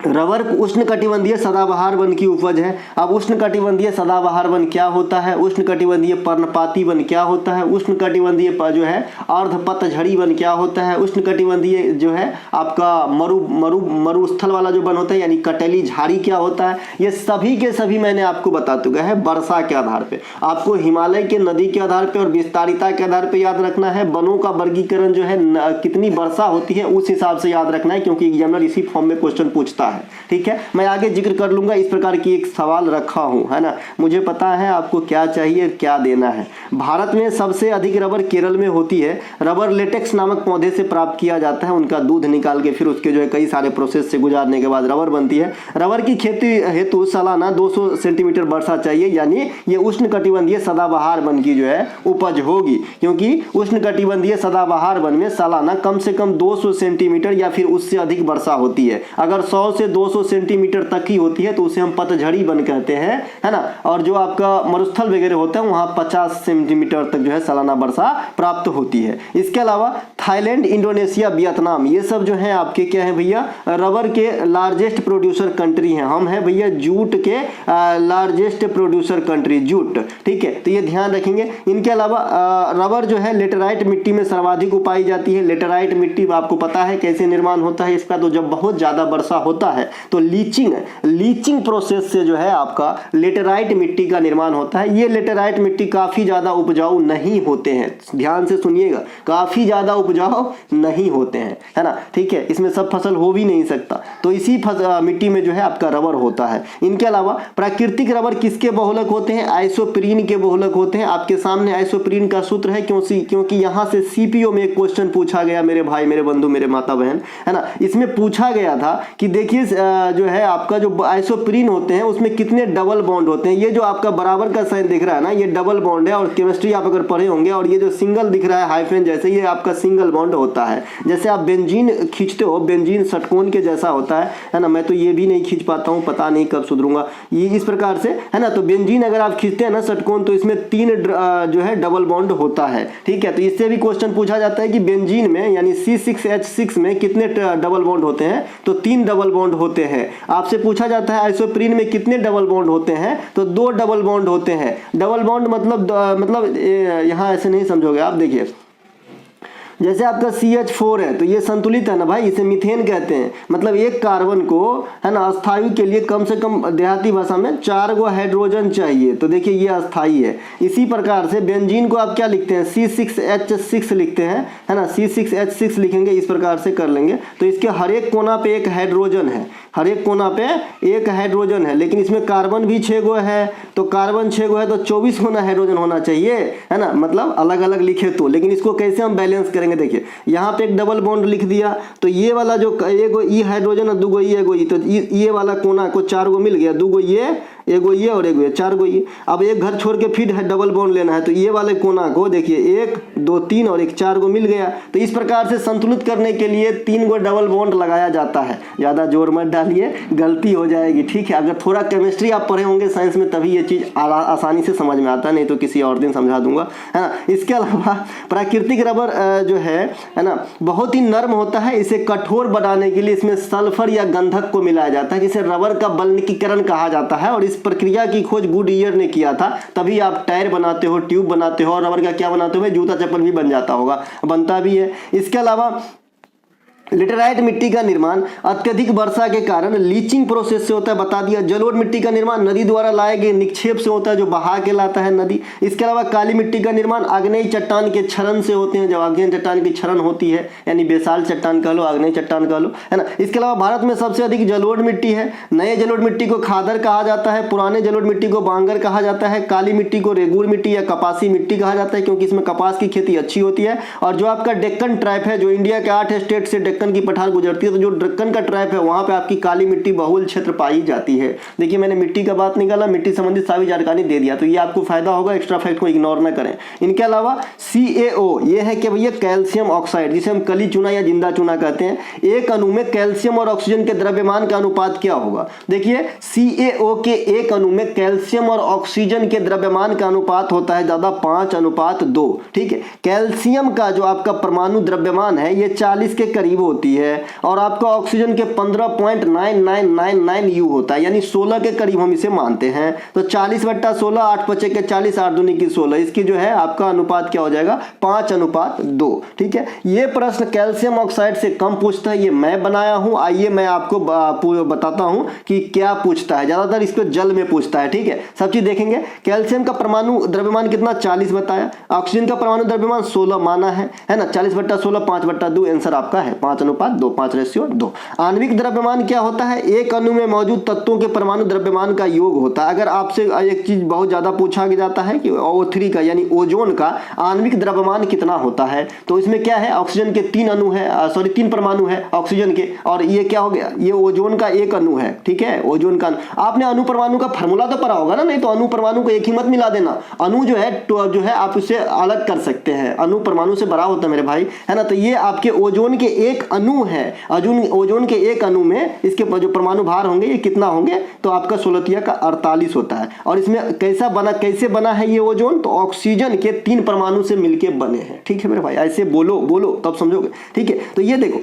रबर उष्णकटिबंधीय सदाबहार वन की उपज है। अब उष्णकटिबंधीय सदाबहार वन क्या होता है, उष्णकटिबंधीय पर्णपाती वन क्या होता है, उष्णकटिबंधीय जो है अर्धपतझड़ी वन क्या होता है, उष्णकटिबंधीय जो है आपका मरुस्थल वाला जो वन होता है यानी कटेली झाड़ी क्या होता है, ये सभी के सभी मैंने आपको बता चुका है वर्षा के आधार पे। आपको हिमालय के नदी के आधार पे और विस्तारिता के आधार पे याद रखना है। वनों का वर्गीकरण जो है कितनी वर्षा होती है उस हिसाब से याद रखना है, क्योंकि एग्जामिनर इसी फॉर्म में क्वेश्चन पूछता होता है। ठीक है, मैं आगे जिक्र कर लूंगा। इस प्रकार की एक सवाल रखा हूं, है ना, मुझे पता है आपको क्या चाहिए क्या देना है। भारत में सबसे अधिक रबर केरल में होती है। रबर लेटेक्स नामक पौधे से प्राप्त किया जाता है। उनका दूध निकाल के फिर उसके जो है कई सारे प्रोसेस से गुजारने के बाद रबर बनती है। रबर की खेती हेतु सालाना 200 सेंटीमीटर वर्षा चाहिए, यानी ये उष्णकटिबंधीय सदाबहार वन की जो है उपज होगी, क्योंकि उष्णकटिबंधीय सदाबहार वन में सालाना कम से कम 200 सेंटीमीटर या फिर उससे अधिक वर्षा होती है। अगर 100 से 200 सेंटीमीटर तक ही होती है तो उसे हम पतझड़ी वन कहते हैं, है ना। और जो आपका मरुस्थल वगैरह होता है वहां 50 सेंटीमीटर तक जो है सालाना वर्षा प्राप्त होती है। इसके अलावा थाईलैंड, इंडोनेशिया, वियतनाम, ये सब जो है आपके क्या है भैया, रबर के लार्जेस्ट प्रोड्यूसर कंट्री हैं। हम हैं भैया जूट के लार्जेस्ट प्रोड्यूसर कंट्री, जूट। ठीक है, तो ये ध्यान रखेंगे। इनके अलावा रबर जो है लेटेराइट मिट्टी में सर्वाधिक उपाई जाती है। लेटेराइट मिट्टी आपको पता है कैसे निर्माण होता है इसका, तो जब बहुत ज्यादा वर्षा होता है तो लीचिंग प्रोसेस से जो है आपका लेटेराइट मिट्टी का निर्माण होता है। ये लेटेराइट मिट्टी काफी ज्यादा उपजाऊ नहीं होते हैं, ध्यान से सुनिएगा, काफी ज्यादा उपजाऊ नहीं होते हैं, है ना। ठीक है, इसमें सब फसल हो भी नहीं सकता, तो इसी मिट्टी में जो है आपका रबर होता है। इनके अलावा प्राकृतिक रबर किसके बहुलक होते हैं, आइसोप्रीन के बहुलक होते हैं। आपके सामने आइसोप्रीन का सूत्र है, क्योंकि यहां से सीपीओ में एक क्वेश्चन पूछा गया, मेरे भाई, मेरे बंधु, मेरे माता बहन, है ना। इसमें पूछा गया था कि देखिए जो है आपका जो आइसोप्रीन होते हैं उसमें कितने डबल बॉन्ड होते हैं। ये जो आपका बराबर का साइन दिख रहा है ना, ये डबल बॉन्ड है, और केमिस्ट्री आप अगर पढ़े होंगे, और ये जो सिंगल दिख रहा है हाइफन जैसे, ये आपका सिंगल बॉन्ड होता है। जैसे आप बेंजीन खींचते हो, बेंजीन षटकोण के जैसा होता है ना। मैं तो ये भी नहीं खींच पाता हूँ, पता नहीं कब सुधरूंगा, ये इस प्रकार से, है ना। तो बेंजीन अगर आप खींचते हैं ना षटकोण, तो इसमें 3 जो है डबल बॉन्ड होता है। ठीक है, तो इससे भी क्वेश्चन पूछा जाता है कि बेंजीन में यानी C6H6 में कितने डबल बॉन्ड होते हैं, तो 3 डबल बॉन्ड होते हैं। आपसे पूछा जाता है आइसोप्रीन में कितने डबल बॉन्ड होते हैं, तो 2 डबल बॉन्ड होते हैं। डबल बॉन्ड मतलब यहाँ ऐसे नहीं समझोगे आप, देखिए जैसे आपका CH4 है तो ये संतुलित है ना भाई, इसे मीथेन कहते हैं। मतलब एक कार्बन को, है ना, अस्थायी के लिए कम से कम देहाती भाषा में 4 गो हाइड्रोजन चाहिए, तो देखिए ये अस्थायी है। इसी प्रकार से बेंजीन को आप क्या लिखते हैं, C6H6 लिखते हैं, है ना, C6H6 लिखेंगे, इस प्रकार से कर लेंगे। तो इसके हर एक कोना पे एक हाइड्रोजन है, हर एक कोना पे एक हाइड्रोजन है, लेकिन इसमें कार्बन भी 6 गो है, तो कार्बन 6 गो है तो 24 गुना हाइड्रोजन होना चाहिए, है ना। मतलब अलग अलग लिखे तो, लेकिन इसको कैसे हम बैलेंस करेंगे, देखिए यहाँ पे एक डबल बॉन्ड लिख दिया, तो ये वाला जो एगो ई हाइड्रोजन और 2 गो ई, एगो ई, तो ये वाला कोना को 4 गो मिल गया, 2 गो ये, एगो ये और एगो ये, 4 गो ये। अब एक घर छोड़ के फिर डबल बॉन्ड लेना है, तो ये वाले कोना को देखिए 1 2 3 और 1 4 गो मिल गया। तो इस प्रकार से संतुलित करने के लिए 3 गो डबल बॉन्ड लगाया जाता है। ज्यादा जोर मत डालिए, गलती हो जाएगी। ठीक है, अगर थोड़ा केमिस्ट्री आप पढ़े होंगे साइंस में, तभी ये चीज आसानी से समझ में आता है, नहीं तो किसी और दिन समझा दूंगा, है ना। इसके अलावा प्राकृतिक रबर जो है ना, बहुत ही नर्म होता है। इसे कठोर बनाने के लिए इसमें सल्फर या गंधक को मिलाया जाता है, जिसे रबर का बल्कनीकरण कहा जाता है। और इस प्रक्रिया की खोज गुडईयर ने किया था, तभी आप टायर बनाते हो, ट्यूब बनाते हो, और रबर का क्या बनाते हो, जूता चप्पल भी बन जाता होगा, बनता भी है। इसके अलावा लेटेराइट मिट्टी का निर्माण अत्यधिक वर्षा के कारण लीचिंग प्रोसेस से होता है, बता दिया। जलोढ़ मिट्टी का निर्माण नदी द्वारा लाए गए निक्षेप से होता है, जो बहा के लाता है नदी। इसके अलावा काली मिट्टी का निर्माण आग्नेय चट्टान के क्षरण से होते हैं, जब आग्नेय चट्टान की क्षरण होती है, यानी बेसाल चट्टान कह लो, आग्नेय चट्टान कह लो, है ना। इसके अलावा भारत में सबसे अधिक जलोढ़ मिट्टी है। नए जलोढ़ मिट्टी को खादर कहा जाता है, पुराने जलोढ़ मिट्टी को बांगर कहा जाता है, काली मिट्टी को रेगूर मिट्टी या कपासी मिट्टी कहा जाता है, क्योंकि इसमें कपास की खेती अच्छी होती है। और जो आपका डेक्कन ट्राइब है, जो इंडिया के 8 स्टेट से डेक्कन की पठार गुजरती है, तो जो डेक्कन का ट्राइब है वहां पे आपकी काली मिट्टी बहुल क्षेत्र पाई जाती है। देखिए मैंने मिट्टी का बात निकाला, मिट्टी संबंधित सारी जानकारी दे दिया, तो ये आपको फायदा होगा, एक्स्ट्रा फैक्ट को इग्नोर ना करें। इनके अलावा CaO ये है कि भैया कैल्शियम ऑक्साइड, जिसे हम कली चूना या जिंदा चूना कहते हैं। एक अणु में कैल्शियम और ऑक्सीजन के द्रव्यमान का अनुपात क्या होगा। देखिए CaO के एक अणु में कैल्शियम और ऑक्सीजन के द्रव्यमान का अनुपात होता है ज्यादा 5:2। ठीक है, कैल्शियम का जो आपका परमाणु द्रव्यमान है ये 40 के करीब होती है, और आपका ऑक्सीजन के 15.9999 U होता है, यानी 16 के करीब हम इसे मानते हैं। तो 40/16, 8 × 5 = 40, 8 × 2 = 16, इसकी जो है आपका अनुपात क्या हो जाएगा, 5:2। ठीक है, ये प्रश्न कैल्शियम ऑक्साइड से कम पूछता है, ये मैं बनाया हूं। आइए मैं आपको बताता हूं कि क्या पूछता है। ज्यादातर इसको जल में पूछता है। ठीक है, सब चीज देखेंगे। कैल्शियम का परमाणु द्रव्यमान कितना, 40 बताया। ऑक्सीजन का परमाणु द्रव्यमान 16 माना है ना। 40/16, 5/2, आंसर आपका है 5। 5:2, 5:2। आणविक द्रव्यमान क्या होता है? एक अणु में मौजूद तत्वों के परमाणु द्रव्यमान का योग होता है। अगर आपसे एक चीज बहुत ज्यादा पूछा जाता है कि O3 का यानी ओजोन का आणविक द्रव्यमान कितना होता है, तो इसमें क्या है, ऑक्सीजन के 3 अणु है, 3 परमाणु है ऑक्सीजन के, और ये क्या हो गया, ये ओजोन का एक अणु है। ठीक है, ओजोन का आपने अणु परमाणु का फार्मूला तो पढ़ा होगा ना, नहीं तो अणु परमाणु को एक ही मत मिला देना। अणु जो है आप उससे अलग कर सकते हैं, अणु परमाणु से बड़ा होता है मेरे भाई, है ना। तो ये आपके ओजोन के एक अणु है, ओजोन के एक अणु में इसके जो परमाणु भार होंगे ये कितना होंगे, तो आपका 16 का 48 होता है। और इसमें कैसे बना है ये ओजोन, तो ऑक्सीजन के 3 परमाणु से मिलके बने हैं। ठीक है मेरे भाई, ऐसे बोलो तब समझोगे। ठीक है, तो ये देखो,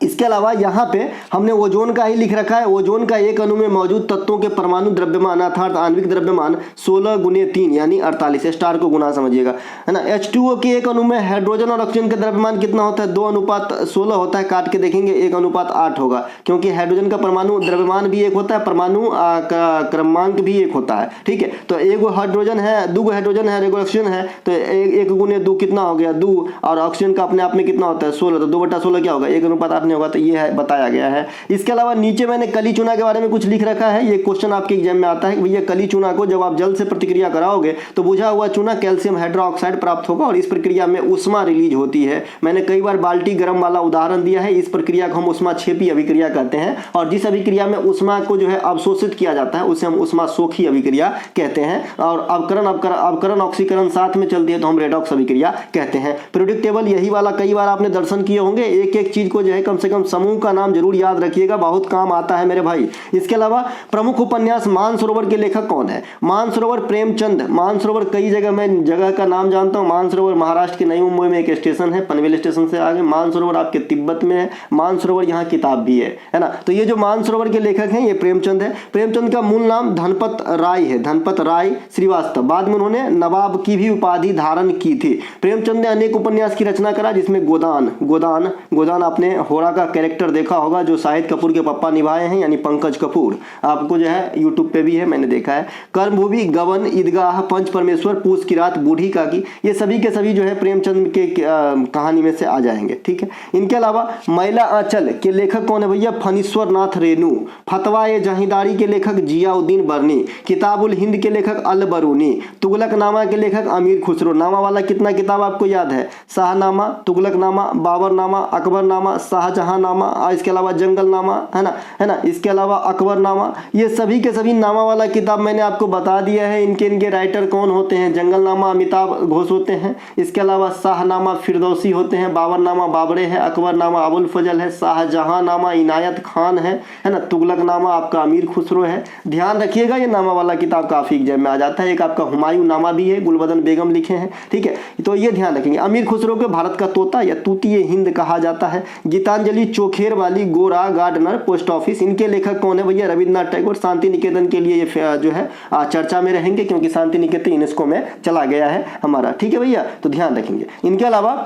इसके अलावा यहाँ पे हमने ओजोन का ही लिख रखा है। ओजोन का एक अणु में मौजूद तत्वों के परमाणु द्रव्यमान अर्थात आणविक द्रव्यमान 16 × 3 यानी 48, स्टार को गुना समझिएगा, है ना। H2O के एक अणु में हाइड्रोजन और ऑक्सीजन का द्रव्यमान कितना होता है, 2:16 होता है। काट के देखेंगे 1:8 होगा, क्योंकि हाइड्रोजन का परमाणु द्रव्यमान भी एक होता है, परमाणु का क्रमांक भी एक होता है। ठीक है, तो एगो हाइड्रोजन है, 2 हाइड्रोजन है, एगो ऑक्सीजन है, तो 1 × 2 कितना हो गया, 2, और ऑक्सीजन का अपने आप में कितना होता है, 16, तो 2/16 क्या होगा, 1:8 होगा। तो ये है बताया गया है। इसके अलावा नीचे मैंने कली चूना के बारे में कुछ लिख रखा है। ये क्वेश्चन आपके एग्जाम में आता है कि भैया कली चूना को जब आप जल से प्रतिक्रिया कराओगे तो बुझा हुआ चूना कैल्शियम हाइड्रोक्साइड प्राप्त होगा और इस प्रक्रिया में उष्मा रिलीज होती है। मैंने कई बार बाल्टी गर्म वाला उदाहरण दिया है। इस प्रक्रिया को हम उष्माक्षेपी अभिक्रिया कहते हैं, और जिस अभिक्रिया में उष्मा को जो है अवशोषित किया जाता है उसे हम उष्माशोखी अभिक्रिया कहते हैं। और अवकरण ऑक्सीकरण साथ में चलती है तो हम रेडॉक्स अभिक्रिया कहते हैं। पीरियोडिक टेबल यही वाला कई बार आपने दर्शन किए होंगे। एक एक चीज को जो है कम से कम समूह का नाम जरूर याद रखिएगा, बहुत काम आता है मेरे भाई। इसके अलावा प्रमुख उपन्यास मानसरोवर के लेखक कौन है? मानसरोवर प्रेमचंद। मानसरोवर कई जगह का नाम जानता हूं। मानसरोवर महाराष्ट्र के नई मुंबई में एक स्टेशन है, पनवेल स्टेशन से आगे। मानसरोवर आपके तिब्बत में है। मानसरोवर यहाँ किताब भी है ना। तो ये जो मानसरोवर के लेखक हैं ये प्रेमचंद है। प्रेमचंद का मूल नाम धनपत राय है, धनपत राय श्रीवास्तव। बाद में उन्होंने नवाब की भी उपाधि धारण की थी। प्रेमचंद ने अनेक उपन्यास की रचना करा, जिसमें गोदान आपने होरा का कैरेक्टर देखा होगा, जो शाहिद कपूर के पापा निभाए हैं, यानी पंकज कपूर। आपको जो है यूट्यूब पे भी है, मैंने देखा है। कर्मभूमि, गबन, ईदगाह, पंच परमेश्वर, पूस की रात, बूढ़ी काकी, ये सभी के सभी जो है प्रेमचंद के कहानी में से आ जाएंगे। ठीक है, इनके अलावा मैला आंचल के लेखक कौन है भैया? फणीश्वर नाथ रेणु। फतवा जहींदारी के लेखक जियाउद्दीन बर्नी। किताबुल हिंद के लेखक अल बरूनी। तुगलकनामा के लेखक अमीर खुसरो। नामा वाला कितना किताब आपको याद है? शाहनामा, तुगलकनामा, बाबरनामा, अकबरनामा, शाहजहांनामा, इसके अलावा जंगलनामा, है ना। इसके अलावा अकबरनामा, ये सभी के सभी नामा वाला किताब मैंने आपको बता दिया है। इनके राइटर कौन होते हैं? जंगलनामा अमिताभ घोष होते हैं। इसके अलावा शाहनामा फिरदौसी होते हैं। बाबरनामा बाबरे है। अकबरनामा अबुल फजल है। शाहजहांनामा इनायत खान है ना। तुगलकनामा आपका अमीर खुसरो है। ध्यान रखिएगा, ये नामा वाला किताब काफी एग्जाम में आ जाता है। एक आपका हुमायूं नामा भी है, गुलबदन बेगम लिखे हैं। ठीक है, तो ये ध्यान रखेंगे। अमीर खुसरो को भारत का तोता या तूतीए हिंद कहा जाता है। गीतांजलि चोखेर वाली, गोरा, गार्डनर, पोस्ट ऑफिस, इनके लेखक कौन है भैया? रविन्द्रनाथ टैगोर। शांति निकेतन के लिए ये जो है चर्चा में रहेंगे, क्योंकि शांति निकेतन यूनेस्को में चला गया है हमारा। ठीक है भैया, तो ध्यान रखेंगे। इनके अलावा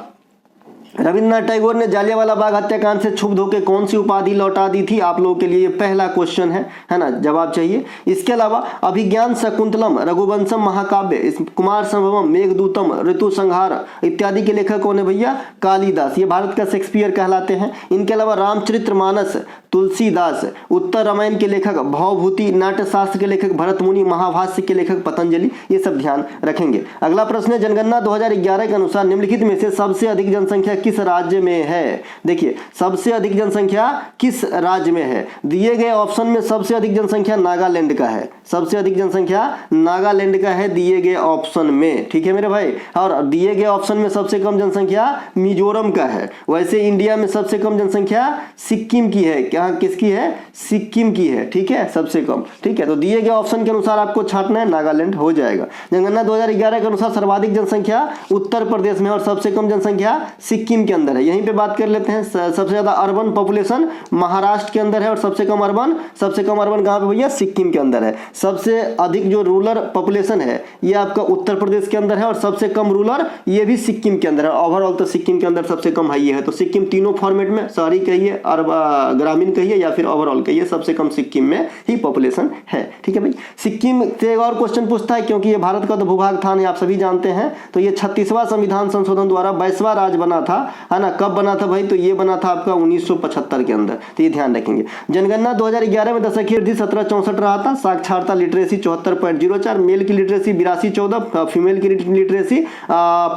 रविन्द्रनाथ टैगोर ने जालियांवाला बाग हत्याकांड से क्षुब्ध होकर कौन सी उपाधि लौटा दी थी? आप लोगों के लिए पहला क्वेश्चन है ना, जवाब चाहिए। इसके अलावा अभिज्ञान शकुंतलम, रघुवंशम महाकाव्य, कुमार संभवम, मेघदूतम, ऋतु संहार इत्यादि के लेखक कौन है भैया? कालिदास। ये भारत का शेक्सपियर कहलाते हैं। इनके अलावा रामचरितमानस तुलसीदास। उत्तर रामायण के लेखक भवभूति। नाट्यशास्त्र के लेखक भरत मुनि। महाभाष्य के लेखक पतंजलि। ये सब ध्यान रखेंगे। अगला प्रश्न है, जनगणना 2011 के अनुसार निम्नलिखित में से सबसे अधिक जनसंख्या किस राज्य में है? देखिए, सबसे अधिक जनसंख्या किस राज्य में है? दिए गए ऑप्शन में सबसे अधिक जनसंख्या नागालैंड का है। सबसे अधिक जनसंख्या नागालैंड का है दिए गए ऑप्शन में। ठीक है मेरे भाई, और दिए गए ऑप्शन में सबसे कम जनसंख्या मिजोरम का है। वैसे इंडिया में सबसे कम जनसंख्या सिक्किम की है। क्या किसकी है? सिक्किम की है। ठीक है, सबसे कम। ठीक है, तो दिए गए ऑप्शन के अनुसार आपको छांटना है, नागालैंड हो जाएगा। जनगणना 2011 के अनुसार सर्वाधिक जनसंख्या उत्तर प्रदेश में और सबसे कम जनसंख्या सिक्किम के अंदर है। यहीं पे बात कर लेते हैं। सबसे ज्यादा अर्बन पॉपुलेशन महाराष्ट्र के अंदर है और सबसे कम अर्बन कहां पे भैया? सिक्किम के अंदर है। सबसे अधिक जो रूरल पॉपुलेशन है ये आपका उत्तर प्रदेश के अंदर है और सबसे कम रूरल ये भी सिक्किम के अंदर है। ओवरऑल तो सिक्किम के अंदर सबसे कम हाई है। तो सिक्किम तीनों फॉर्मेट में, शहरी कहिए, ग्रामीण कहिए या फिर ओवरऑल कहिए, सबसे कम सिक्किम में ही पॉपुलेशन है। ठीक है भाई, सिक्किम से एक और क्वेश्चन पूछता है, क्योंकि ये भारत का तो भूभाग था नहीं, आप सभी जानते हैं। तो ये 36वां संविधान संशोधन द्वारा 22वां राज्य बना था है ना। कब बना था भाई? तो ये बना था आपका 1975 के अंदर, तो ये ध्यान रखेंगे। जनगणना 2011 में दशकीय वृद्धि 1764 रहा था। साक्षरता लिटरेसी 74.04, मेल की लिटरेसी 82.14, फीमेल की लिटरेसी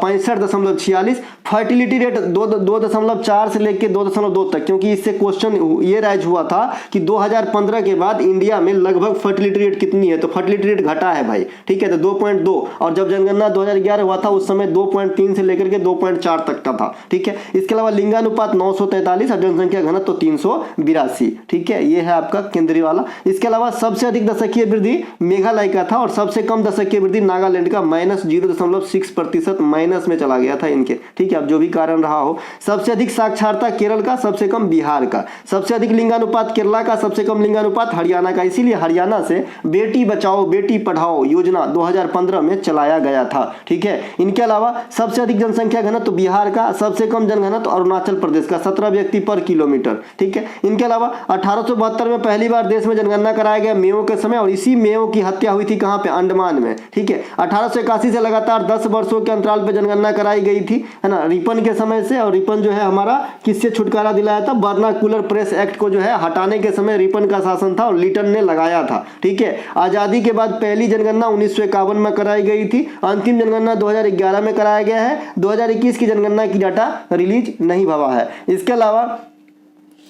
65.46, फर्टिलिटी रेट 2.4 से लेकर 2.2 तक, क्योंकि इससे क्वेश्चन ये राइज हुआ था कि 2015 के बाद इंडिया में लगभग फर्टिलिटी रेट कितनी है, तो फर्टिलिटी रेट घटा है भाई, ठीक है, तो 2.2, और जब जनगणना 2011 हुआ था उस समय 2.3 से लेकर के 2.4 तक का था, ठीक है। इसके अलावा लिंगानुपात 943 और जनसंख्या घनत्व 382, ठीक है, ये है आपका केंद्रीय वाला। इसके अलावा सबसे अधिक दशकीय वृद्धि मेघालय का था और सबसे कम दशकीय वृद्धि नागालैंड का -0.6% माइनस में चला गया था इनके, ठीक है। अब जो भी कारण रहा हो, सबसे अधिक साक्षरता केरल का, सबसे कम बिहार का, सबसे अधिक लिंगानुपात केरला का, सबसे कम लिंगानुपात हरियाणा का। इसीलिए हरियाणा से बेटी बचाओ बेटी पढ़ाओ योजना 2015 में चलाया गया था, ठीक है। इनके अलावा सबसे अधिक जनसंख्या घनत्व बिहार का, सबसे कम जनघनत्व अरुणाचल प्रदेश का 17 व्यक्ति पर किलोमीटर, ठीक है। इनके अलावा 1872 में पहली बार देश में जनगणना कराया गया मेयो के समय, और इसी मेयो की हत्या हुई थी कहां पे? अंडमान में, ठीक है। 1881 से लगातार 10 वर्षों के अंतराल पर जनगणना कराई गई थी, है ना, रिपन के समय से। और रिपन जो है हमारा किससे छुटकारा दिलाया था? वर्नाकुलर प्रेस एक्ट को जो है हटाने के समय रिपन का शासन था और लिटन ने लगाया था, ठीक है। आजादी के बाद पहली जनगणना 1951 में कराई गई थी। अंतिम जनगणना 2011 में कराया गया है। 2021 की जनगणना की डाटा रिलीज नहीं हुआ है। इसके अलावा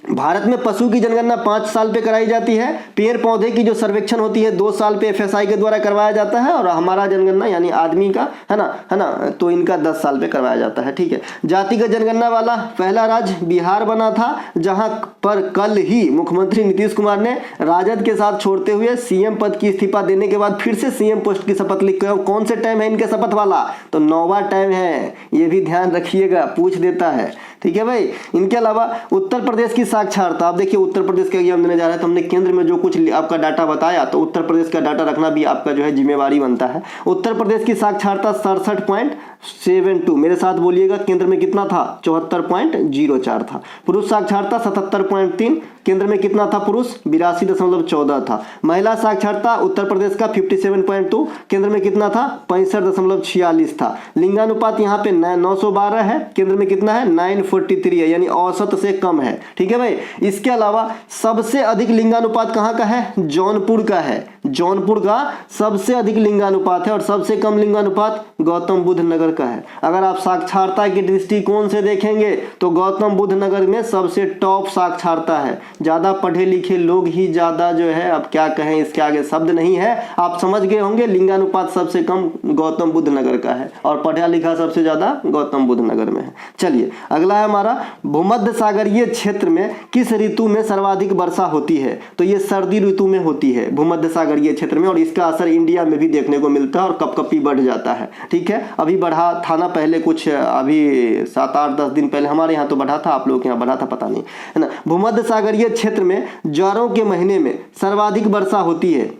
भारत में पशु की जनगणना 5 साल पे कराई जाती है। पेड़ पौधे की जो सर्वेक्षण होती है 2 साल पे एफएसआई के द्वारा करवाया जाता है, और हमारा जनगणना यानी आदमी का, है ना, तो इनका 10 साल पे करवाया जाता है, ठीक है। जातिगत जनगणना वाला पहला राज्य बिहार बना था, जहां पर कल ही मुख्यमंत्री नीतीश कुमार ने राजद के साथ छोड़ते हुए सीएम पद की इस्तीफा देने के बाद फिर से सीएम पोस्ट की शपथ ली। कौन से टाइम है इनके शपथ वाला? तो 9वां टाइम है, ये भी ध्यान रखिएगा, पूछ देता है, ठीक है भाई। इनके अलावा उत्तर प्रदेश की साक्षरता, आप देखिए उत्तर प्रदेश का एग्जाम देने जा रहा है तो हमने केंद्र में जो कुछ आपका डाटा बताया, तो उत्तर प्रदेश का डाटा रखना भी आपका जो है जिम्मेवारी बनता है। उत्तर प्रदेश की साक्षरता 67.72, मेरे साथ बोलिएगा, केंद्र में कितना था? 74.04 था। पुरुष साक्षरता 77.3, केंद्र में कितना था पुरुष? 82.14 था। महिला साक्षरता उत्तर प्रदेश का 57.2, केंद्र में कितना था? 65.46 था। लिंगानुपात यहाँ पे 912 है, केंद्र में कितना है? 943 है, यानी औसत से कम है, ठीक है भाई। इसके अलावा सबसे अधिक लिंगानुपात कहाँ का है? जौनपुर का है। जौनपुर का सबसे अधिक लिंगानुपात है, और सबसे कम लिंगानुपात गौतम बुद्ध नगर का है। अगर आप साक्षरता के दृष्टिकोण से देखेंगे तो गौतम बुद्ध नगर में सबसे टॉप साक्षरता है। ज्यादा पढ़े लिखे लोग ही ज्यादा जो है, अब क्या कहें, इसके आगे शब्द नहीं है, आप समझ गए होंगे। लिंगानुपात सबसे कम गौतम बुद्ध नगर का है, और पढ़ा लिखा सबसे ज्यादा गौतम बुद्ध नगर में है। चलिए अगला है हमारा, भूमध्य सागरीय क्षेत्र में किस ऋतु में सर्वाधिक वर्षा होती है? तो ये सर्दी ऋतु में होती है भूमध्य सागरीय क्षेत्र में, और इसका असर इंडिया में भी देखने को मिलता है और कपकपी बढ़ जाता है, ठीक है। अभी बढ़ा था ना पहले, कुछ अभी 7-8-10 दिन पहले हमारे यहाँ तो बढ़ा था, आप लोग के यहाँ बढ़ा था पता नहीं, है ना। भूमध्य सागरीय क्षेत्र में जाड़ों के महीने में सर्वाधिक वर्षा होती है।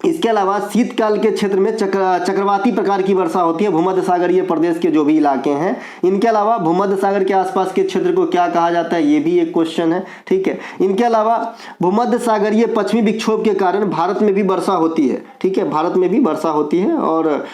इसके अलावा शीतकाल के क्षेत्र में चक्रवाती प्रकार की वर्षा होती है भूमध्य सागरीय प्रदेश के जो भी इलाके हैं। इनके अलावा भूमध्य सागर के आसपास के क्षेत्र को क्या कहा जाता है, ये भी एक क्वेश्चन है, ठीक है। इनके अलावा भूमध्य सागरीय पश्चिमी विक्षोभ के कारण भारत में भी वर्षा होती है, ठीक है, भारत में भी वर्षा होती है। और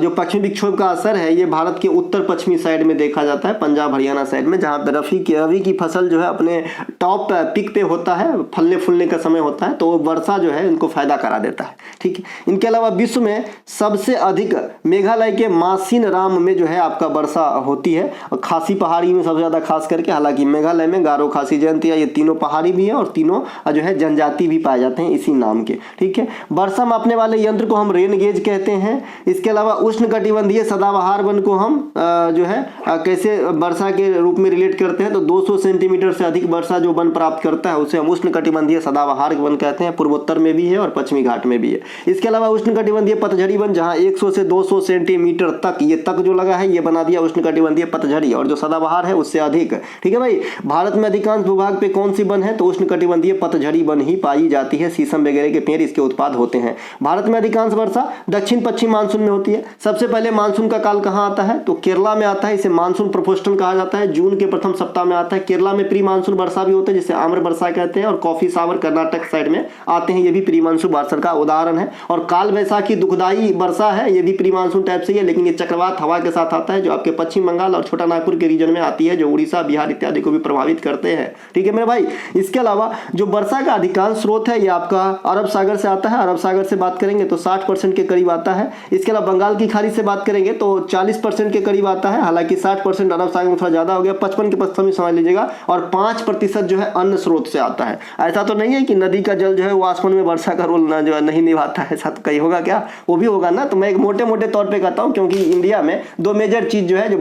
जो पश्चिमी विक्षोभ का असर है ये भारत के उत्तर पश्चिमी साइड में देखा जाता है, पंजाब हरियाणा साइड में, जहाँ पर रबी की फसल जो है अपने टॉप पिक पे होता है, फलने फूलने का समय होता है, तो वर्षा जो है इनको फायदा करा देता है, ठीक है। इनके अलावा विश्व में सबसे अधिक मेघालय के मासिन राम में जो है आपका वर्षा होती है, और खासी पहाड़ी में सबसे ज्यादा खास करके। हालांकि मेघालय में गारो, खासी, जयंतिया ये तीनों पहाड़ी भी है और तीनों जो है जनजाति भी पाए जाते हैं इसी नाम के, ठीक है। वर्षा मापने वाले यंत्र को हम रेन गेज कहते हैं। इसके अलावा उष्णकटिबंधीय सदाबहार वन को हम जो है कैसे वर्षा के रूप में रिलेट करते हैं, तो 200 सेंटीमीटर से अधिक वर्षा जो वन प्राप्त करता है उसे हम उष्णकटिबंधीय सदाबहार वन कहते हैं। पूर्वोत्तर में भी है और पश्चिमी घाट में भी है। इसके अलावा उष्णकटिबंधीय पतझड़ी वन, जहां 100 से 200 सेंटीमीटर तक, ये तक जो लगा है ये बना दिया उष्णकटिबंधीय पतझड़ी, और जो सदाबहार है उससे अधिक, ठीक है भाई। भारत में अधिकांश भूभाग पे कौन सी वन है, तो उष्णकटिबंधीय पतझड़ी वन ही पाई जाती है। शीशम वगैरह के पेड़ इसके उत्पाद होते हैं। भारत में अधिकांश वर्षा दक्षिण पश्चिम मानसून में होती है। सबसे पहले मानसून का काल कहां आता है, तो केरला में आता है। इसे मानसून प्रोफोस्टल कहा जाता है। जून के प्रथम सप्ताह में आता है। केरला में प्री मानसून वर्षा भी होता है जिसे आम्र वर्षा कहते हैं, और कॉफी सावर कर्नाटक साइड में आते हैं, ये भी प्री मानसून वर्षा का उदाहरण कारण है। और काल वैसाखी दुखदाई वर्षा है, ये भी प्री मानसून टाइप से है, लेकिन ये चक्रवात हवा के साथ आता है जो आपके पश्चिम बंगाल और छोटा नागपुर के रीजन में आती है, जो उड़ीसा बिहार इत्यादि को भी प्रभावित करते हैं। ठीक है मेरे भाई। इसके अलावा जो वर्षा का अधिकांश स्रोत है ये आपका अरब सागर से आता है। अरब सागर से बात करेंगे तो 60% के करीब आता है। इसके अलावा बंगाल की खाड़ी से बात करेंगे तो 40% के करीब आता है, हालांकि 60% अरब सागर में थोड़ा ज्यादा हो गया, 55 के पश्चिम में समझ लीजिएगा, और 5% जो है अन्य स्रोत से आता है। ऐसा तो नहीं है कि नदी का जल जो है वो आसमान में वर्षा का रोल जो है नहीं निभाता है, साथ कहीं होगा क्या, वो भी होगा ना। तो मैं एक मोटे मोटे तौर पे कहता हूं, क्योंकि इंडिया में दो मेजर चीज जो है जो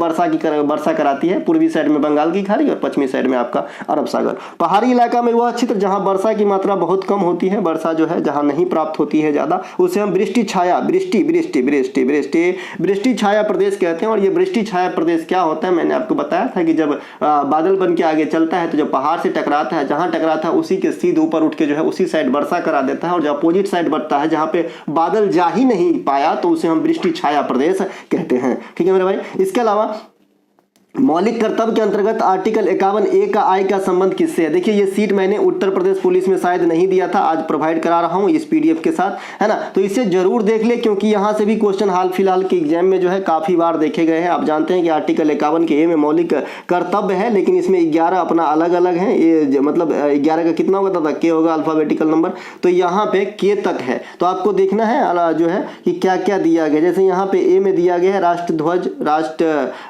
वर्षा कराती है, पूर्वी साइड में बंगाल की खाड़ी और पश्चिमी साइड में आपका अरब सागर। पहाड़ी इलाका में वह क्षेत्र जहां वर्षा की मात्रा बहुत कम होती है, वर्षा जो है जहां नहीं प्राप्त होती है ज्यादा, उसे हम वृष्टि छाया वृष्टि छाया प्रदेश कहते हैं। और ये वृष्टि छाया प्रदेश क्या होता है, मैंने आपको बताया था कि जब बादल बन के आगे चलता है तो जब पहाड़ से टकराता है, जहां टकराता है उसी के सीधे ऊपर उठ के जो है उसी साइड वर्षा करा देता है, और जो अपोजिट साइड बढ़ता है जहां पे बादल जा ही नहीं पाया तो उसे हम वृष्टि छाया प्रदेश कहते हैं। ठीक है मेरे भाई। इसके अलावा मौलिक कर्तव्य के अंतर्गत आर्टिकल 51A का आय का संबंध किससे है। देखिए ये सीट मैंने उत्तर प्रदेश पुलिस में शायद नहीं दिया था, आज प्रोवाइड करा रहा हूं इस PDF के साथ, है ना। तो इसे जरूर देख ले, क्योंकि यहां से भी क्वेश्चन हाल फिलहाल के एग्जाम में जो है काफी बार देखे गए हैं। आप जानते हैं कि आर्टिकल 51 के A में मौलिक कर्तव्य है, लेकिन इसमें 11 अपना अलग अलग है। ये मतलब 11 का कितना होगा दादा, K होगा अल्फाबेटिकल नंबर, तो यहाँ पे K तक है। तो आपको देखना है जो है कि क्या क्या दिया गया। जैसे यहाँ पे A में दिया गया है राष्ट्र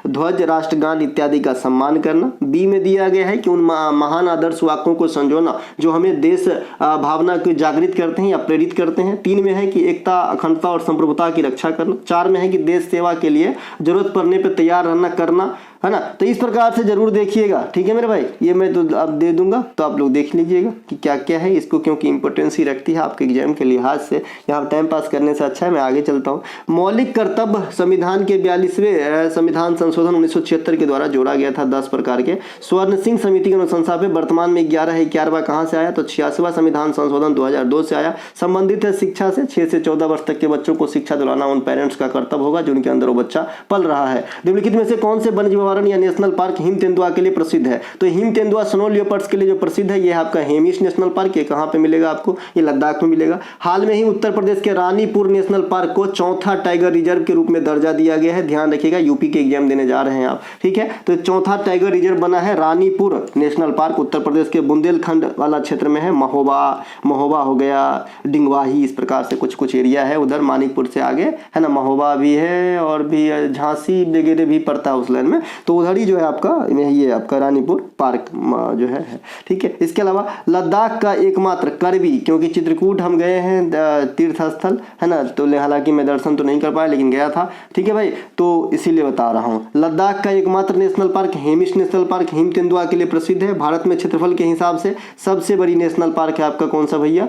ध्वज राष्ट्रगान इत्यादि का सम्मान करना। बी में दिया गया है कि उन महान आदर्श वाक्यों को संजोना जो हमें देश भावना को जागृत करते हैं या प्रेरित करते हैं। 3 में है कि एकता, अखंडता और संप्रभुता की रक्षा करना। 4 में है कि देश सेवा के लिए जरूरत पड़ने पर तैयार रहना करना, है ना। तो इस प्रकार से जरूर देखिएगा। ठीक है मेरे भाई, ये मैं तो अब दे दूंगा, तो आप लोग देख लीजिएगा कि क्या क्या है इसको, क्योंकि इंपॉर्टेंस ही रखती है आपके एग्जाम के लिहाज से। यहाँ टाइम पास करने से अच्छा है मैं आगे चलता हूँ। मौलिक कर्तव्य संविधान के 42वें संविधान संशोधन 1976 के द्वारा जोड़ा गया था 10 प्रकार के। स्वर्ण सिंह समिति की अनुशंसा पे वर्तमान में 11 है। 11वां कहाँ से आया, तो 86वां संविधान संशोधन 2002 से आया। संबंधित है शिक्षा से। 6 से 14 वर्ष तक के बच्चों को शिक्षा दिलाना उन पेरेंट्स का कर्तव्य होगा जिनके अंदर वो बच्चा पल रहा है। निम्नलिखित में से कौन से वन्य जीव या नेशनल पार्क हिम तेंदुआ के लिए प्रसिद्ध है। तो हिम तेंदुआ स्नो लियोपर्ड्स के लिए जो प्रसिद्ध है ये आपका हेमिश नेशनल पार्क। ये कहाँ पे मिलेगा आपको, ये लद्दाख में मिलेगा। हाल में ही उत्तर प्रदेश के रानीपुर नेशनल पार्क को चौथा टाइगर रिजर्व के रूप में दर्जा दिया गया है। ध्यान रखिएगा, यूपी के एग्जाम देने जा रहे हैं आप, ठीक है। तो चौथा टाइगर रिजर्व बना है रानीपुर नेशनल पार्क, उत्तर प्रदेश के बुंदेलखंड वाला क्षेत्र में है। महोबा हो गया, डिंगवाही, इस प्रकार से कुछ कुछ एरिया है उधर मानिकपुर से आगे, है ना। महोबा भी है और भी झांसी वगैरह भी पड़ता है उस लाइन में, तो उधर ही जो है आपका ये आपका रानीपुर पार्क जो है, ठीक है। इसके अलावा लद्दाख का एकमात्र करबी, क्योंकि चित्रकूट हम गए हैं तीर्थ स्थल, है ना, तो हालांकि मैं दर्शन तो नहीं कर पाया लेकिन गया था, ठीक है भाई, तो इसीलिए बता रहा हूँ। लद्दाख का एकमात्र national park Hamish national park him तेंदुआ के लिए प्रसिद्ध है। भारत में क्षेत्रफल के हिसाब से सबसे बड़ी नेशनल पार्क है आपका कौन सा भैया,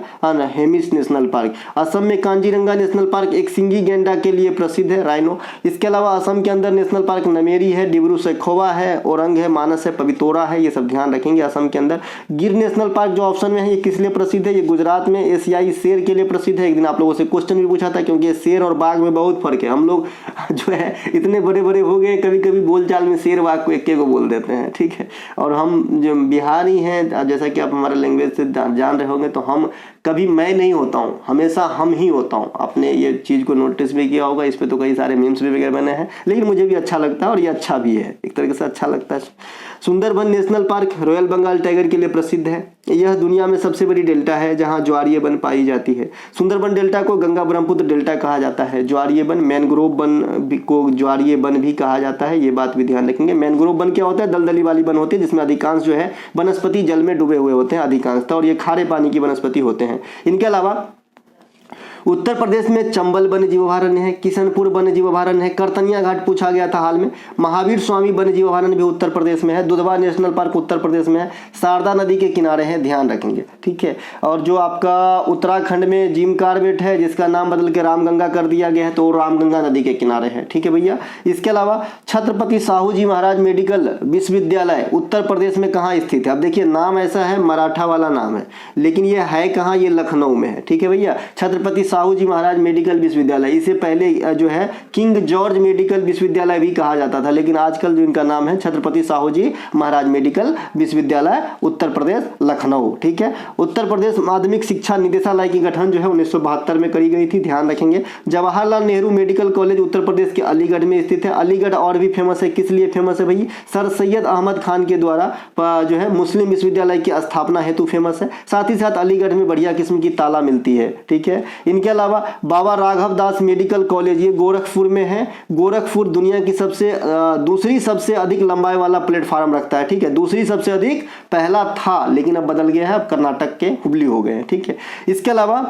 हेमिश नेशनल पार्क। असम में कांजीरंगा नेशनल पार्क एक सिंगी गेंडा के लिए प्रसिद्ध है, राइनो। इसके अलावा असम के अंदर नेशनल पार्क नमेरी है, डिब्रू सैखोवा है, औरंग है, मानस है, पवितोरा है, ये सब ध्यान रखेंगे। असम के अंदर गिर नेशनल पार्क जो ऑप्शन में है ये किस लिए प्रसिद्ध है, ये गुजरात में एशियाई शेर के लिए प्रसिद्ध है। एक दिन आप लोगों से क्वेश्चन भी पूछा था, क्योंकि ये शेर और बाघ में बहुत फर्क है। हम लोग जो है इतने बड़े बड़े हो गए, कभी कभी बोलचाल में शेर बाघ को एक को बोल देते हैं, ठीक है। और हम जो बिहारी हैं, जैसा कि आप हमारे लैंग्वेज से जान रहे होंगे, तो हम कभी मैं नहीं होता हूँ, हमेशा हम ही होता हूँ। आपने ये चीज़ को नोटिस भी किया होगा, इस पे तो कई सारे मीम्स भी वगैरह बने हैं, लेकिन मुझे भी अच्छा लगता है और ये अच्छा भी है, एक तरीके से अच्छा लगता है। Sundarban national park royal Bengal tiger के लिए प्रसिद्ध है। यह दुनिया में सबसे बड़ी डेल्टा है जहां ज्वारीय वन पाई जाती है। सुंदरबन डेल्टा को गंगा ब्रह्मपुत्र डेल्टा कहा जाता है। ज्वारीय वन, मैनग्रोव वन को ज्वारीय वन भी कहा जाता है, ये बात भी ध्यान रखेंगे। मैनग्रोव वन क्या होता है, दलदली वाली वन होती है जिसमें अधिकांश जो है वनस्पति जल में डूबे हुए होते हैं अधिकांशतः, और ये खारे पानी की वनस्पति होते हैं। इनके अलावा उत्तर प्रदेश में चंबल वन्य जीव अभयारण्य है, किशनपुर वन्य जीव अभयारण्य है, करतनिया घाट पूछा गया था हाल में, महावीर स्वामी वन्य जीव अभयारण्य भी उत्तर प्रदेश में है, दुधवा नेशनल पार्क उत्तर प्रदेश में है, शारदा नदी के किनारे है, ध्यान रखेंगे, ठीक है। और जो आपका उत्तराखंड में जिम कार्बेट है जिसका नाम बदल के रामगंगा कर दिया गया है, तो रामगंगा नदी के किनारे है, ठीक है भैया। इसके अलावा छत्रपति साहू जी महाराज मेडिकल विश्वविद्यालय उत्तर प्रदेश में कहाँ स्थित है। अब देखिए नाम ऐसा है, मराठा वाला नाम है, लेकिन ये है कहाँ, ये लखनऊ में है, ठीक है भैया। छत्रपति साहू जी महाराज मेडिकल विश्वविद्यालय, इसे पहले जो है किंग जॉर्ज मेडिकल विश्वविद्यालय भी कहा जाता था, लेकिन आजकल जो इनका नाम है छत्रपति साहू जी महाराज मेडिकल विश्वविद्यालय, उत्तर प्रदेश, लखनऊ। ठीक है। उत्तर प्रदेश माध्यमिक शिक्षा निदेशालय की गठन जो है 1972 में करी गई थी, ध्यान रखेंगे। जवाहरलाल नेहरू मेडिकल कॉलेज उत्तर प्रदेश के अलीगढ़ में स्थित है। अलीगढ़ और भी फेमस है, किस लिए फेमस है भाई? सर सैयद अहमद खान के द्वारा जो है मुस्लिम विश्वविद्यालय की स्थापना हेतु फेमस है। साथ ही साथ अलीगढ़ में बढ़िया किस्म की ताला मिलती है। ठीक है। इनके अलावा बाबा राघव दास मेडिकल कॉलेज, ये गोरखपुर में है। गोरखपुर दुनिया की दूसरी सबसे अधिक लंबाई वाला प्लेटफार्म रखता है। ठीक है, दूसरी सबसे अधिक, पहला था लेकिन अब बदल गया है, अब कर्नाटक के हुबली हो गए हैं। ठीक है। इसके अलावा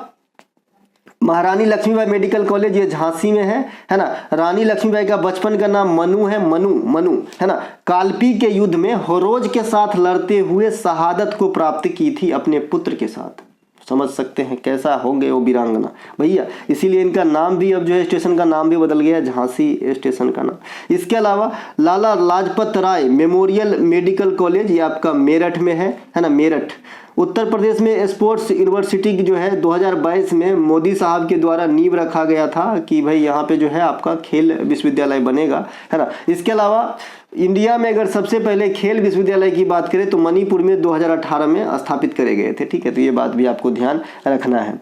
महारानी लक्ष्मीबाई मेडिकल कॉलेज, ये झांसी में है ना। रानी लक्ष्मीबाई का बचपन का नाम मनु है, मनु है ना। कालपी के युद्ध में होरोज के साथ लड़ते हुए शहादत को प्राप्त की थी अपने पुत्र के साथ। समझ सकते हैं कैसा होंगे वो वीरांगना भैया, इसीलिए इनका नाम भी अब जो है स्टेशन का नाम भी बदल गया है, झांसी स्टेशन का नाम। इसके अलावा Lala Lajpat Rai memorial medical college, ये आपका मेरठ में है ना, मेरठ। उत्तर प्रदेश में स्पोर्ट्स यूनिवर्सिटी की जो है 2022 में मोदी साहब के द्वारा नींव रखा गया था कि भाई यहाँ पे जो है आपका खेल विश्वविद्यालय बनेगा, है ना। इसके अलावा इंडिया में अगर सबसे पहले खेल विश्वविद्यालय की बात करें तो मणिपुर में 2018 में स्थापित करे गए थे। ठीक है, तो ये बात भी आपको ध्यान रखना है।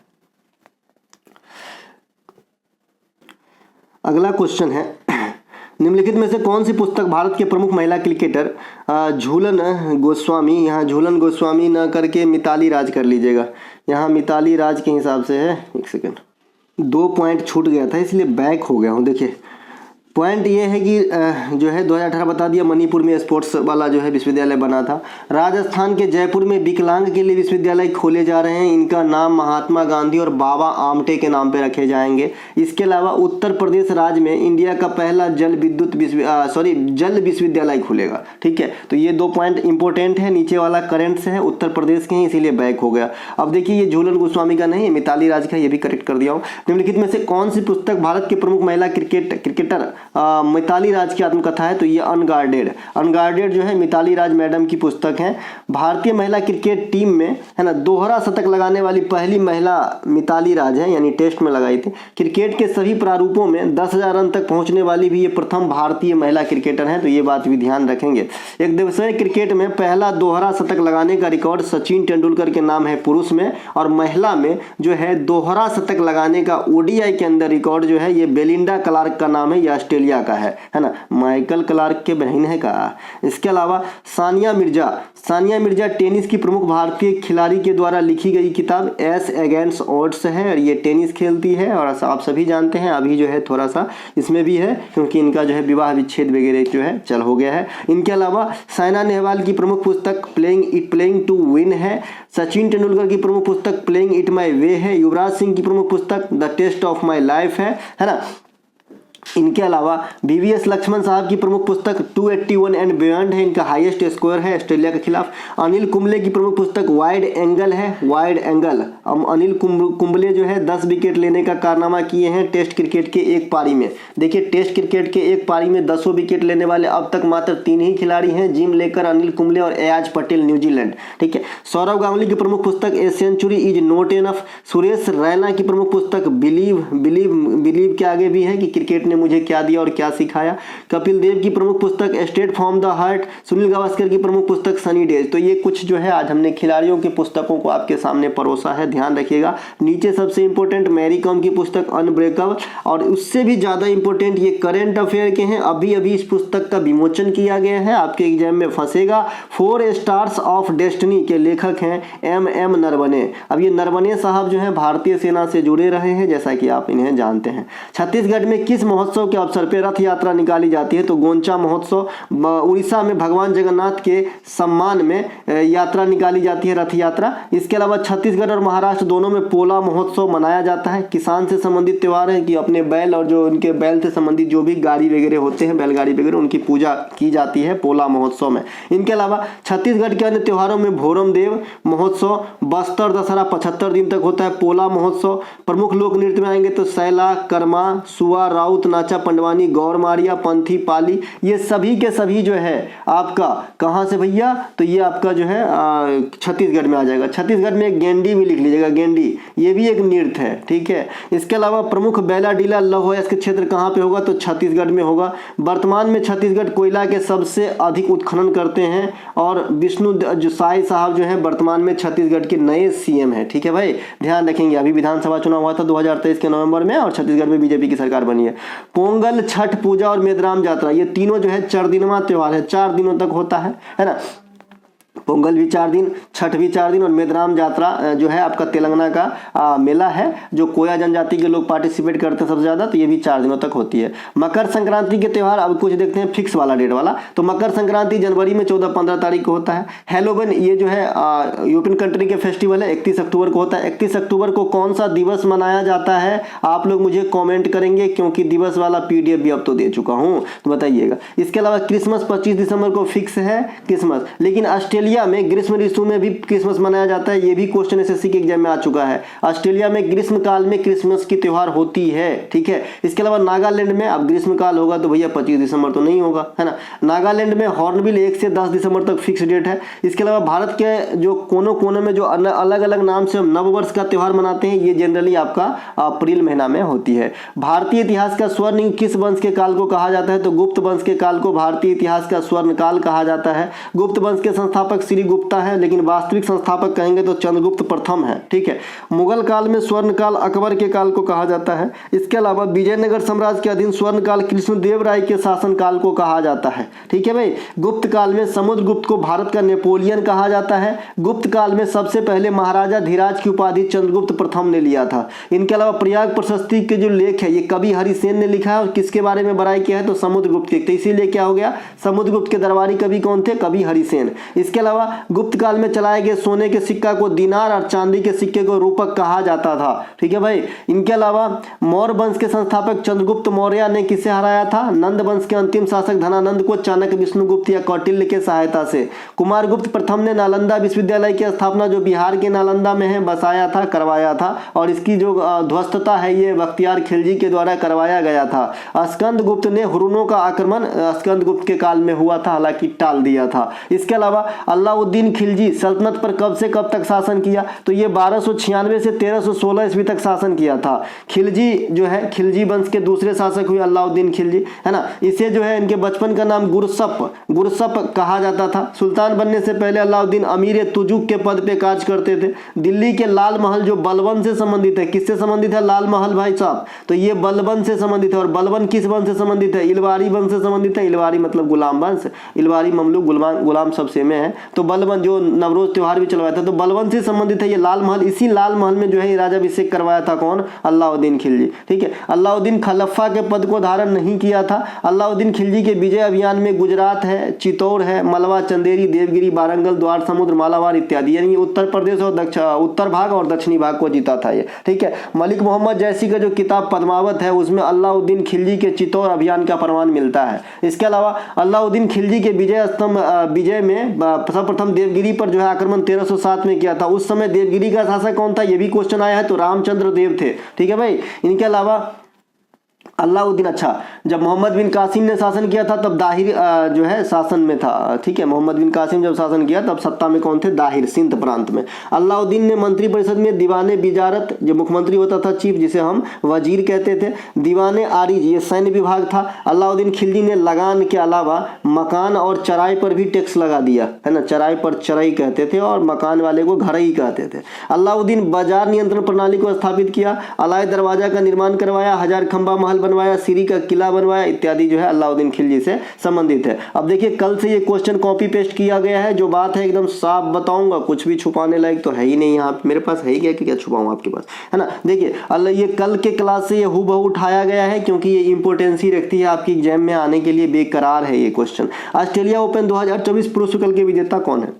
अगला क्वेश्चन है, निम्नलिखित में से कौन सी पुस्तक भारत के प्रमुख महिला क्रिकेटर झूलन गोस्वामी, यहाँ झूलन गोस्वामी न करके मिताली राज कर लीजिएगा, यहाँ मिताली राज के हिसाब से है। एक सेकंड, 2 पॉइंट छूट गया था इसलिए बैक हो गया हूँ। देखिए पॉइंट ये है कि जो है 2018 बता दिया, मणिपुर में स्पोर्ट्स वाला जो है विश्वविद्यालय बना था। राजस्थान के जयपुर में विकलांग के लिए विश्वविद्यालय खोले जा रहे हैं, इनका नाम महात्मा गांधी और बाबा आमटे के नाम पे रखे जाएंगे। इसके अलावा उत्तर प्रदेश राज्य में इंडिया का पहला जल विश्वविद्यालय खुलेगा। ठीक है, तो ये 2 पॉइंट इंपॉर्टेंट है, नीचे वाला करंट से है, उत्तर प्रदेश के हैं इसीलिए बैक हो गया। अब देखिए ये झूलन गोस्वामी का नहीं है, मिताली राज का, ये भी करेक्ट कर दिया हूँ। निम्नलिखित में से कौन सी पुस्तक भारत के प्रमुख महिला क्रिकेटर मिताली राज की आत्मकथा है? तो ये अनगार्डेड जो है मिताली राज मैडम की पुस्तक है। भारतीय महिला क्रिकेट टीम में है ना दोहरा शतक लगाने वाली पहली महिला मिताली राज है, यानी टेस्ट में लगाई थी। क्रिकेट के सभी प्रारूपों में 10,000 रन तक पहुंचने वाली भी ये प्रथम भारतीय महिला क्रिकेटर हैं, तो ये बात भी ध्यान रखेंगे। एक दिवसीय क्रिकेट में पहला दोहरा शतक लगाने का रिकॉर्ड सचिन तेंदुलकर के नाम है पुरुष में, और महिला में जो है दोहरा शतक लगाने का ओडीआई के अंदर रिकॉर्ड जो है ये बेलिंडा क्लार्क का नाम है, ये ऑस्ट्रेलिया का है ना, माइकल क्लार्क के बहन है का। इसके अलावा सानिया मिर्जा टेनिस की प्रमुख भारतीय खिलाड़ी के द्वारा लिखी गई किताब एस अगेंस्ट ऑड्स है, और ये टेनिस खेलती है और आप सभी जानते हैं अभी जो है थोड़ा सा इसमें भी है क्योंकि इनका जो है विवाह विच्छेद वगैरह जो है चल हो गया है। इनके अलावा साइना नेहवाल की प्रमुख पुस्तक प्लेइंग टू विन है। सचिन तेंदुलकर की प्रमुख पुस्तक प्लेइंग इट माई वे है। युवराज सिंह की प्रमुख पुस्तक the test of my life है ना। इनके अलावा VVS लक्ष्मण साहब की प्रमुख पुस्तक 281 एंड बियॉन्ड है, इनका हाईएस्ट स्कोर है ऑस्ट्रेलिया के खिलाफ। अनिल कुंबले की प्रमुख पुस्तक वाइड एंगल है, वाइड एंगल। अनिल कुंबले जो है 10 विकेट लेने का कारनामा किए हैं टेस्ट क्रिकेट के एक पारी में। देखिए टेस्ट क्रिकेट के एक पारी में 10 विकेट लेने वाले अब तक मात्र 3 ही खिलाड़ी हैं, जिम लेकर, अनिल कुंबले और एयाज पटेल न्यूजीलैंड। ठीक है। सौरव गांगुली की प्रमुख पुस्तक a century is not enough. Suresh Raina की प्रमुख पुस्तक बिलीव के आगे भी है कि क्रिकेट ने मुझे क्या दिया और क्या सिखाया। कपिल देव की प्रमुख पुस्तक straight from the heart. Sunil Gavaskar की प्रमुख पुस्तक सनी डेज। तो ये कुछ जो है आज हमने खिलाड़ियों की पुस्तकों को आपके सामने परोसा है, ध्यान रखिएगा। नीचे सबसे इंपॉर्टेंट मैरी कॉम की पुस्तक अनब्रेकेबल, और उससे भी ज्यादा इंपॉर्टेंट ये करंट अफेयर के हैं। अभी इस पुस्तक का विमोचन किया गया है, आपके एग्जाम में फंसेगा। 4 स्टार्स ऑफ डेस्टिनी के लेखक हैं MM नरवणे। अब ये नरवणे साहब जो है भारतीय सेना से जुड़े रहे हैं, जैसा कि आप इन्हें जानते हैं। छत्तीसगढ़ में किस महोत्सव के अवसर पर रथ यात्रा निकाली जाती है? तो गोंचा महोत्सव। उड़ीसा में भगवान जगन्नाथ के सम्मान में यात्रा निकाली जाती है, रथ यात्रा। इसके अलावा छत्तीसगढ़ और महाराष्ट्र दोनों में पोला महोत्सव मनाया जाता है। किसान से संबंधित त्योहार है कि अपने बैल और जो उनके बैल से संबंधित जो भी गाड़ी वगैरह होते हैं, बैलगाड़ी वगैरह, उनकी पूजा की जाती है पोला महोत्सव में। इनके अलावा छत्तीसगढ़ के अन्य त्योहारों में भोरम देव महोत्सव, बस्तर दशहरा 75 दिन तक होता है, पोला महोत्सव। प्रमुख लोक नृत्य में आएंगे तो सैला, कर्मा, सुआ, राउत, नाचा पंडवानी, गौर मारिया, पंथी, पाली, ये सभी के सभी जो है आपका कहाँ से भैया, तो ये आपका जो है छत्तीसगढ़ में आ जाएगा। छत्तीसगढ़ में गेंडी भी लिख लीजिएगा, गेंडी ये भी एक नृत्य है, ठीक है। इसके अलावा प्रमुख बैला डीला लौह अयस्क क्षेत्र कहाँ पे होगा, तो छत्तीसगढ़ में होगा। वर्तमान में छत्तीसगढ़ कोयला के सबसे अधिक उत्खनन करते हैं और विष्णु जो साई साहब जो है वर्तमान में छत्तीसगढ़ के नए सीएम है, ठीक है भाई, ध्यान रखेंगे। अभी विधानसभा चुनाव हुआ था 2023 के नवंबर में और छत्तीसगढ़ में बीजेपी की सरकार बनी है। पोंगल, छठ पूजा और मेदराम यात्रा, ये तीनों जो है 4 दिनवा त्योहार है, 4 दिनों तक होता है ना। पोंगल भी 4 दिन, छठ भी 4 दिन और मेदराम यात्रा जो है आपका तेलंगाना का मेला है जो कोया जनजाति के लोग पार्टिसिपेट करते हैं सबसे ज़्यादा, तो ये भी 4 दिनों तक होती है। मकर संक्रांति के त्यौहार अब कुछ देखते हैं फिक्स वाला डेट वाला, तो मकर संक्रांति जनवरी में 14-15 तारीख को होता है। हैलोवीन ये जो है यूरोपियन कंट्री के फेस्टिवल है, 31 अक्टूबर को होता है। 31 अक्टूबर को कौन सा दिवस मनाया जाता है आप लोग मुझे कॉमेंट करेंगे, क्योंकि दिवस वाला PDF भी अब तो दे चुका हूँ, तो बताइएगा। इसके अलावा क्रिसमस 25 दिसंबर को फिक्स है क्रिसमस, लेकिन ऑस्ट्रेलिया में ग्रीष्म ऋतु में भी क्रिसमस मनाया जाता है, ये भी क्वेश्चन एसएससी के एग्जाम में आ चुका है। ऑस्ट्रेलिया में ग्रीष्म काल में क्रिसमस की त्योहार होती है, ठीक है। इसके अलावा नागालैंड में अब ग्रीष्म काल होगा तो भैया 25 दिसंबर तो नहीं होगा, है ना। नागालैंड में हॉर्नबिल 1 से 10 दिसंबर तक फिक्स डेट है। इसके अलावा भारत के जो कोनों कोनों में जो अलग अलग नाम से नववर्ष का त्यौहार मनाते हैं, ये जनरली आपका अप्रैल महीना में होती है। भारतीय इतिहास का स्वर्ण युग किस वंश के काल को कहा जाता है, तो गुप्त वंश के काल को भारतीय इतिहास का स्वर्ण काल कहा जाता है। गुप्त वंश के संस्थापक श्री गुप्ता है, लेकिन वास्तविक संस्थापक कहेंगे तो चंद्रगुप्त प्रथम है, ठीक है। मुगल काल में स्वर्ण काल अकबर के काल को कहा जाता है। इसके अलावा विजयनगर साम्राज्य के अधीन स्वर्ण काल कृष्णदेव राय के शासन काल को कहा जाता है, ठीक है भाई। गुप्त काल में समुद्रगुप्त को भारत का नेपोलियन कहा जाता है। गुप्त काल में सबसे पहले महाराजा धीराज की उपाधि चंद्रगुप्त प्रथम ने लिया था। इनके अलावा प्रयाग प्रशस्ति के जो लेख है ये कवि हरिसेन ने लिखा है और किसके बारे में बड़ाई किया है, तो समुद्रगुप्त के, तो इसीलिए क्या हो गया, समुद्रगुप्त के दरबारी कवि कौन थे, कवि हरिसेन। इसके अलावा गुप्त काल में चलाए गए सोने के सिक्का को दिनार और चांदी के सिक्के को रूपक कहा जाता था, ठीक है भाई। इनके अलावा मौर्य वंश के संस्थापक चंद्रगुप्त मौर्य ने किसे हराया था, नंद वंश के अंतिम शासक धनानंद को चाणक्य, विष्णुगुप्त या कौटिल्य के सहायता से। कुमारगुप्त प्रथम ने नालंदा विश्वविद्यालय की स्थापना जो बिहार के नालंदा में है बसाया था, करवाया था, और इसकी जो ध्वस्तता है ये बख्तियार खिलजी के द्वारा करवाया गया था। स्कंदगुप्त ने हुर्रियों का आक्रमण स्कंदगुप्त के काल में हुआ था, हालांकि टाल दिया था। इसके अलावा अलाउद्दीन खिलजी सल्तनत पर कब से कब तक शासन किया, तो ये 1296 से 1316 ईस्वी तक शासन किया था। खिलजी जो है खिलजी वंश के दूसरे शासक हुए अलाउद्दीन खिलजी, है ना। इसे जो है इनके बचपन का नाम गुरसप कहा जाता था। सुल्तान बनने से पहले अलाउद्दीन अमीर तुजुक के पद पे कार्य करते थे। दिल्ली के लाल महल जो बलबन से संबंधित है, किससे संबंधित है लाल महल भाई साहब, तो ये बलबन से संबंधित है। और बलबन किस वंश से संबंधित है, इलवारी वंश से संबंधित है। इलवारी मतलब गुलाम वंश, इलवारी ममलूक गुलाम सब सेम है। तो बलबन जो नवरोज त्योहार भी चलवाया था तो बलबन से संबंधित है ये लाल महल। इसी लाल महल में जो है राजाभिषेक करवाया था कौन, अलाउद्दीन खिलजी, ठीक है। अलाउद्दीन खलफा के पद को धारण नहीं किया था। अलाउद्दीन खिलजी के विजय अभियान में गुजरात है, चित्तौड़ है, मलवा, चंदेरी, देवगिरी, वारंगल, द्वार समुद्र, मालाबार इत्यादि, यानी उत्तर प्रदेश और उत्तर भाग और दक्षिणी भाग को जीता था ये, ठीक है। मलिक मोहम्मद जैसी का जो किताब पद्मावत है उसमें अलाउद्दीन खिलजी के चित्तौड़ अभियान का प्रमाण मिलता है। इसके अलावा अलाउद्दीन खिलजी के विजय में सर्वप्रथम देवगिरी पर जो है आक्रमण 1307 में किया था। उस समय देवगिरी का शासक कौन था, ये भी क्वेश्चन आया है, तो रामचंद्र देव थे, ठीक है भाई। इनके अलावा अलाउद्दीन, अच्छा, जब मोहम्मद बिन कासिम ने शासन किया था तब दाहिर जो है शासन में था, ठीक है। मोहम्मद बिन कासिम जब शासन किया तब सत्ता में कौन थे, दाहिर, सिंध प्रांत में। अलाउद्दीन ने मंत्रिपरिषद में दीवाने बिजारत जो मुख्यमंत्री होता था चीफ, जिसे हम वजीर कहते थे, दीवाने आरिज ये सैन्य विभाग था। अलाउद्दीन खिलजी ने लगान के अलावा मकान और चराई पर भी टैक्स लगा दिया, है ना। चराई पर चराई कहते थे और मकान वाले को घरई कहते थे। अलाउद्दीन बाजार नियंत्रण प्रणाली को स्थापित किया। अलाय दरवाजा का निर्माण करवाया, 1000 खंबा महल बनवाया, सीरी का किला बनवाया इत्यादि जो है अलाउद्दीन खिलजी से संबंधित है। अब देखिए कल से ये क्वेश्चन कॉपी पेस्ट किया गया है, जो बात है एकदम साफ बताऊंगा, कुछ भी छुपाने लायक तो है ही नहीं। यहाँ मेरे पास है ही क्या कि क्या छुपाऊं आपके पास, है ना। देखिए ये कल के क्लास से ये हूबहू उठाया गया है, क्योंकि ये इंपोर्टेंसी रखती है आपकी एग्जाम में आने के लिए, बेकरार है ये क्वेश्चन। ऑस्ट्रेलिया ओपन 2024 पुरुष विकल्प के विजेता कौन है,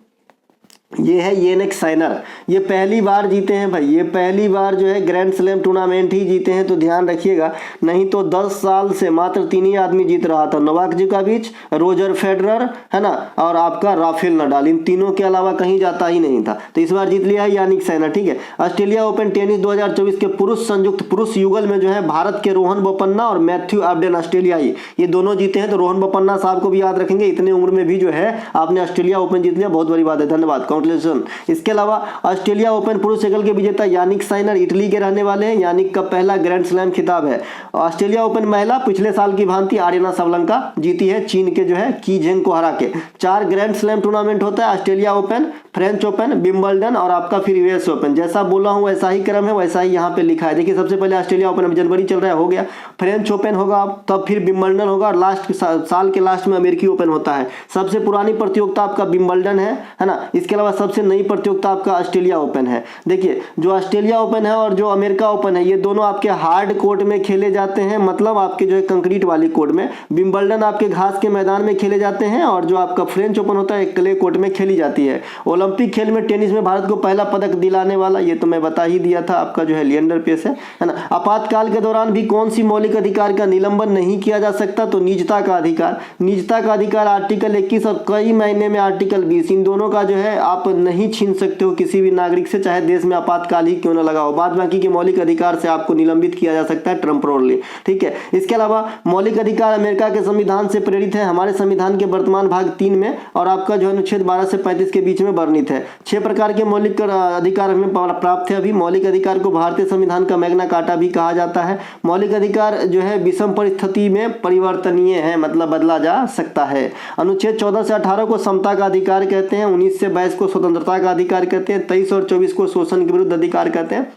ये है यानिक साइनर, ये पहली बार जीते हैं भाई, ये पहली बार जो है ग्रैंड स्लैम टूर्नामेंट ही जीते हैं, तो ध्यान रखिएगा। नहीं तो 10 साल से मात्र 3 ही आदमी जीत रहा था, नोवाक जोकोविच, रोजर फेडरर, है ना, और आपका राफेल नडाल, इन तीनों के अलावा कहीं जाता ही नहीं था। तो इस बार जीत लिया है यानिक साइनर, ठीक है। ऑस्ट्रेलिया ओपन टेनिस 2024 के पुरुष संयुक्त पुरुष युगल में जो है भारत के रोहन बोपन्ना और मैथ्यू एबडेन ऑस्ट्रेलियाई, ये दोनों जीते हैं। तो रोहन बोपन्ना साहब को भी याद रखेंगे, इतने उम्र में भी जो है आपने ऑस्ट्रेलिया ओपन जीत लिया, बहुत बड़ी बात है, धन्यवाद, कांग्रेचुलेशन। इसके अलावा ऑस्ट्रेलिया ओपन पुरुष एकल के विजेता यानिक साइनर इटली के रहने वाले हैं, यानिक का पहला ग्रैंड स्लैम खिताब है। ऑस्ट्रेलिया ओपन महिला पिछले साल की भांति आर्यना सबलंका जीती है, चीन के जो है की जेंग को हरा के। 4 ग्रैंड स्लैम टूर्नामेंट होता है, Australia open, French open, Wimbledon और आपका फिर यूएस ओपन। जैसा बोला हूं वैसा ही क्रम है, वैसा ही यहाँ पे लिखा है। देखिए सबसे पहले ऑस्ट्रेलिया ओपन अभी जनवरी चल रहा है, हो गया, फ्रेंच ओपन होगा, तब फिर विंबलडन होगा, और लास्ट साल के लास्ट में अमेरिकी ओपन होता है। सबसे पुरानी प्रतियोगिता आपका विंबलडन है ना। इसके अलावा सबसे नई प्रतियोगिता आपका ऑस्ट्रेलिया ओपन है। देखिए जो ऑस्ट्रेलिया ओपन है और जो अमेरिका ओपन है, ये दोनों आपके हार्ड कोर्ट में खेले जाते हैं, मतलब आपके जो है कंक्रीट वाली कोर्ट में। विंबलडन आपके घास के मैदान में खेले जाते हैं, और जो आपका फ्रेंच ओपन होता है क्ले कोर्ट में खेली जाती है। ओलंपिक खेल में टेनिस में भारत को पहला पदक दिलाने वाला, ये तो मैं बता ही दिया था, आपका जो है लिएंडर पेस है ना। आपातकाल के दौरान भी कौन सी मौलिक अधिकार का निलंबन नहीं किया जा सकता, तो निजता का अधिकार। निजता का अधिकार आर्टिकल 21 और कई महीने में आर्टिकल 20, इन दोनों का जो है आप नहीं छीन सकते हो किसी भी नागरिक से, चाहे देश में आपातकाल ही क्यों न लगा हो। बाद बाकी के मौलिक अधिकार से आपको निलंबित किया जा सकता है टेम्पोरली, ठीक है। इसके अलावा मौलिक अधिकार अमेरिका के संविधान से प्रेरित है, हमारे संविधान के वर्तमान भाग 3 में, और आपका जो है अनुच्छेद 12 से 35 के बीच में वर्णित है। 6 प्रकार के मौलिक अधिकार हमें प्राप्त है अभी। मौलिक अधिकार को भारतीय संविधान का मैग्ना कार्टा भी कहा जाता है। मौलिक अधिकार जो है विषम परिस्थिति में परिवर्तनीय है, मतलब बदला जा सकता है। अनुच्छेद 14 से 18 को समता का अधिकार कहते हैं, 19 से 22 को स्वतंत्रता का अधिकार कहते हैं, 23 और 24 को शोषण के विरुद्ध अधिकार कहते हैं,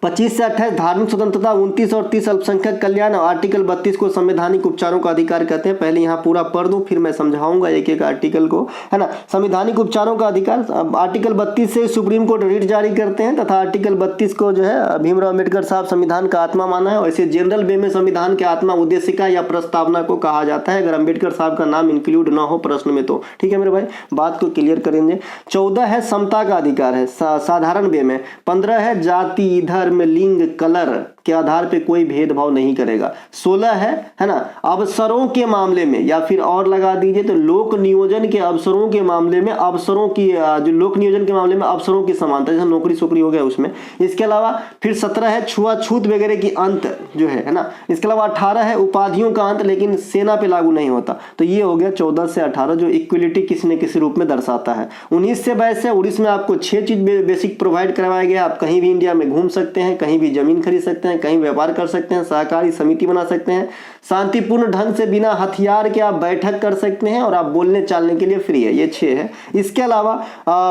25 से 28 धार्मिक स्वतंत्रता, 29 और 30 अल्पसंख्यक कल्याण, और आर्टिकल 32 को संवैधानिक उपचारों का अधिकार कहते हैं। पहले यहाँ पूरा पढ़ दूं, फिर मैं समझाऊंगा एक एक आर्टिकल को, है ना। संवैधानिक उपचारों का अधिकार, आर्टिकल 32 से सुप्रीम कोर्ट रिट जारी करते हैं, तथा आर्टिकल 32 को जो है भीमराव अम्बेडकर साहब संविधान का आत्मा माना है। और इसे जनरल वे में संविधान के आत्मा, उद्देशिका या प्रस्तावना को कहा जाता है, अगर अम्बेडकर साहब का नाम इंक्लूड ना हो प्रश्न में तो, ठीक है मेरे भाई, बात को क्लियर करेंगे। 14 है समता का अधिकार है साधारण वे में। 15 है जाति, धर्म, लिंग, कलर के आधार पे कोई भेदभाव नहीं करेगा। 16 है ना, अवसरों के मामले में, या फिर और लगा दीजिए तो लोक नियोजन के अवसरों के मामले में, अवसरों की जो लोक नियोजन के मामले में अवसरों की समानता, जैसे नौकरी सोकरी हो गया उसमें। इसके अलावा फिर 17 है छुआछूत वगैरह की अंत जो है ना। इसके अलावा 18 है उपाधियों का अंत, लेकिन सेना पे लागू नहीं होता। तो ये हो गया 14 से 18 जो इक्वलिटी किसी न किसी रूप में दर्शाता है। 19 से 22 है, उड़ीसा में आपको 6 चीज बेसिक प्रोवाइड करवाया गया। आप कहीं भी इंडिया में घूम सकते हैं, कहीं भी जमीन खरीद सकते हैं, कहीं व्यापार कर सकते हैं, सहकारी समिति बना सकते हैं, शांतिपूर्ण ढंग से बिना हथियार के आप बैठक कर सकते हैं, और आप बोलने चालने के लिए फ्री है। ये 6 है। इसके अलावा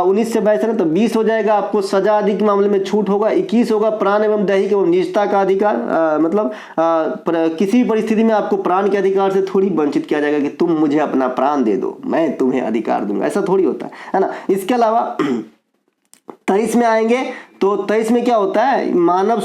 19 से 22 है तो 20 हो जाएगा, आपको सजा आदि के मामले में छूट होगा। 21 होगा प्राण एवं दैहिक एवं निजता का अधिकार, मतलब किसी भी परिस्थिति में आपको प्राण के अधिकार से थोड़ी वंचित किया जाएगा कि तुम मुझे अपना प्राण दे दो, मैं तुम्हें अधिकार दूंगा, ऐसा थोड़ी होता है ना। इसके अलावा 23 में आएंगे तो 23 में क्या होता है, मानव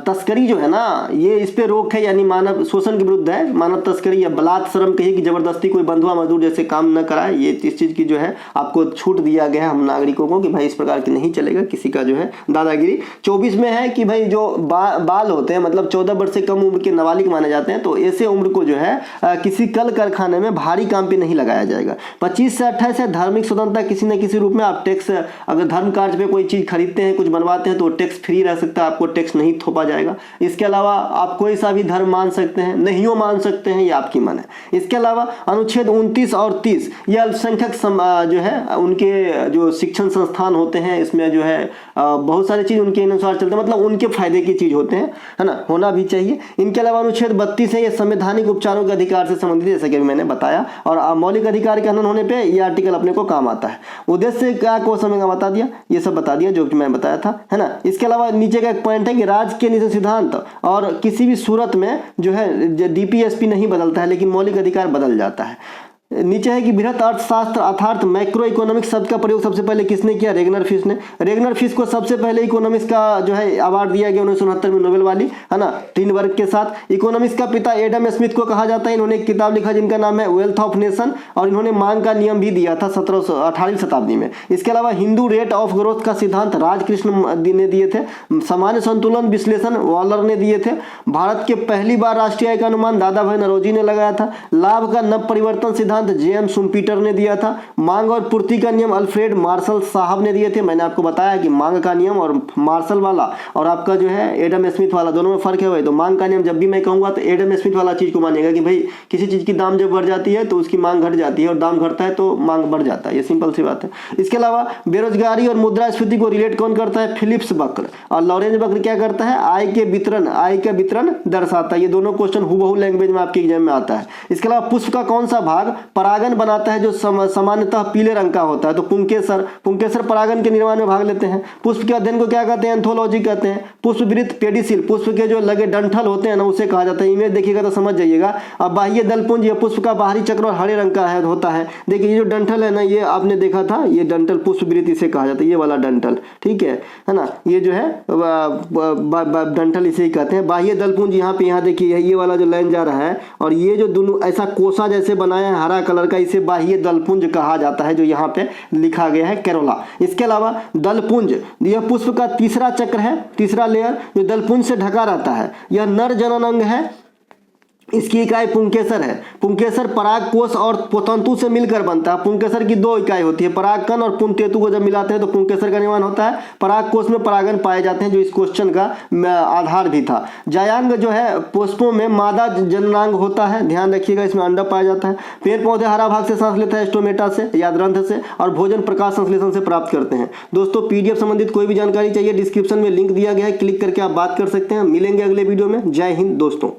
तस्करी जो है ना, ये इस पे रोक है, यानी मानव शोषण के विरुद्ध है। मानव तस्करी या बलात्सरम कहिए कि जबरदस्ती कोई बंधुआ मजदूर जैसे काम न कराए, ये इस चीज की जो है आपको छूट दिया गया है हम नागरिकों को कि भाई इस प्रकार की नहीं चलेगा किसी का जो है दादागिरी। 24 में है कि भाई जो बाल होते हैं, मतलब 14 वर्ष से कम उम्र के नाबालिग माने जाते हैं, तो ऐसे उम्र को जो है किसी कल कारखाने में भारी काम पे नहीं लगाया जाएगा। 25 से 28 है धार्मिक स्वतंत्रता, किसी न किसी रूप में आप टैक्स, अगर धर्म कार्य पे कोई चीज खरीदते हैं, कुछ बनवाते हैं, तो टैक्स फ्री रह सकता है, आपको टैक्स नहीं थोपा जाएगा। इसके अलावा आप कोई सा भी धर्म मान सकते हैं, नहीं मान सकते हैं, ये आपकी मन है। इसके अलावा अनुच्छेद 29 और 30 ये अल्पसंख्यक जो है उनके जो शिक्षण संस्थान होते हैं, इसमें जो है बहुत सारी चीज उनके अनुसार चलते हैं, मतलब उनके फायदे की चीज होते हैं, है ना, होना भी चाहिए। इनके अलावा अनुच्छेद 32 है, ये संवैधानिक उपचारों के अधिकार से संबंधित, जैसा कि मैंने बताया, और मौलिक अधिकार के हनन होने पे ये आर्टिकल अपने को काम आता है। उद्देश्य क्या को समय का बता दिया, ये सब बता दिया जो मैं बताया था, है ना। इसके अलावा नीचे का एक पॉइंट है कि राज्य के नीति सिद्धांत और किसी भी सूरत में जो है डीपीएसपी नहीं बदलता है, लेकिन मौलिक अधिकार बदल जाता है। नीचे है कि बृहत अर्थशास्त्र अर्थात मैक्रो इकोनॉमिक्स शब्द का प्रयोग सबसे पहले किसने किया? रेगनर फिश ने। रेगनर फिश को सबसे पहले इकोनॉमिक्स का जो है अवार्ड दिया गया 1969 में, नोबेल वाली, है ना, 3 वर्ग के साथ। इकोनॉमिक्स का पिता एडम स्मिथ को कहा जाता है। इन्होंने एक किताब लिखा जिनका नाम है वेल्थ ऑफ नेशन, और इन्होंने मांग का नियम भी दिया था 18वीं शताब्दी में। इसके अलावा हिंदू रेट ऑफ ग्रोथ का सिद्धांत राजकृष्ण ने दिए थे। सामान्य संतुलन विश्लेषण वॉलर ने दिए थे। भारत के पहली बार राष्ट्रीय आय का अनुमान दादा भाई नौरोजी ने लगाया था। लाभ का नव परिवर्तन सिद्धांत जेएम शुम्पीटर ने दिया था। मांग और पूर्ति का नियम अल्फ्रेड मार्शल साहब ने दिए थे। मैंने आपको बताया कि मांग का नियम और मार्शल वाला और आपका जो है एडम स्मिथ वाला, दोनों में फर्क है भाई। तो मांग का नियम जब भी मैं कहूंगा तो एडम स्मिथ वाला चीज को मानिएगा कि भाई किसी चीज की दाम जब बढ़ जाती है तो उसकी मांग घट जाती है, और दाम घटता है तो मांग बढ़ जाता है। ये सिंपल सी बात है। इसके अलावा बेरोजगारी और मुद्रास्फीति को रिलेट कौन करता है? फिलिप्स वक्र। और लॉरेंज वक्र क्या करता है? आय का वितरण दर्शाता है। ये दोनों क्वेश्चन हूबहू लैंग्वेज में आपके एग्जाम में आता है। इसके अलावा पुष्प का कौन सा भाग परागन बनाता है जो सामान्यतः पीले रंग का होता है? तो पुंकेसर परागन के निर्माण में भाग लेते हैं। पुष्प के अध्ययन को क्या कहते हैं? एंथोलॉजी कहते हैं। पुष्पवृत्त पेडिसिल, पुष्प के जो लगे डंठल होते हैं ना, उसे कहा जाता है। इमेज देखिएगा तो समझ जाइएगा। अब बाह्य दलपुंज, ये पुष्प का बाहरी चक्र और हरे रंग का होता है। देखिए ये जो डंठल है ना, ये आपने देखा था, ये डंठल पुष्पवृत्त इसे कहा जाता है, ये वाला डंठल, ठीक है ना। ये जो है डंठल इसे ही कहते हैं। बाह्य दलपुंज यहाँ देखिए ये वाला जो लाइन जा रहा है, और ये जो दोनों ऐसा कोसा जैसे बनाया है हरा कलर का, इसे बाह्य दलपुंज कहा जाता है, जो यहाँ पे लिखा गया है कैरोला। इसके अलावा दलपुंज, यह पुष्प का तीसरा चक्र है, तीसरा लेयर जो दलपुंज से ढका रहता है। यह नर जनन अंग है। इसकी इकाई पुंकेसर है। पुंकेसर परागकोश और पोतंतु से मिलकर बनता है। पुंकेसर की 2 इकाई होती है, परागकण और पुंतेतु को जब मिलाते हैं तो पुंकेसर का निर्माण होता है। परागकोश में परागन पाए जाते हैं, जो इस क्वेश्चन का आधार भी था। जायांग जो है पुष्पों में मादा जननांग होता है, ध्यान रखिएगा, इसमें अंडा पाया जाता है। पेड़ पौधे हरा भाग से सांस लेता है, स्टोमेटा से या ग्रंथ से, और भोजन प्रकाश संश्लेषण से प्राप्त करते हैं। दोस्तों पीडीएफ संबंधित कोई भी जानकारी चाहिए, डिस्क्रिप्शन में लिंक दिया गया है, क्लिक करके आप बात कर सकते हैं। मिलेंगे अगले वीडियो में। जय हिंद दोस्तों।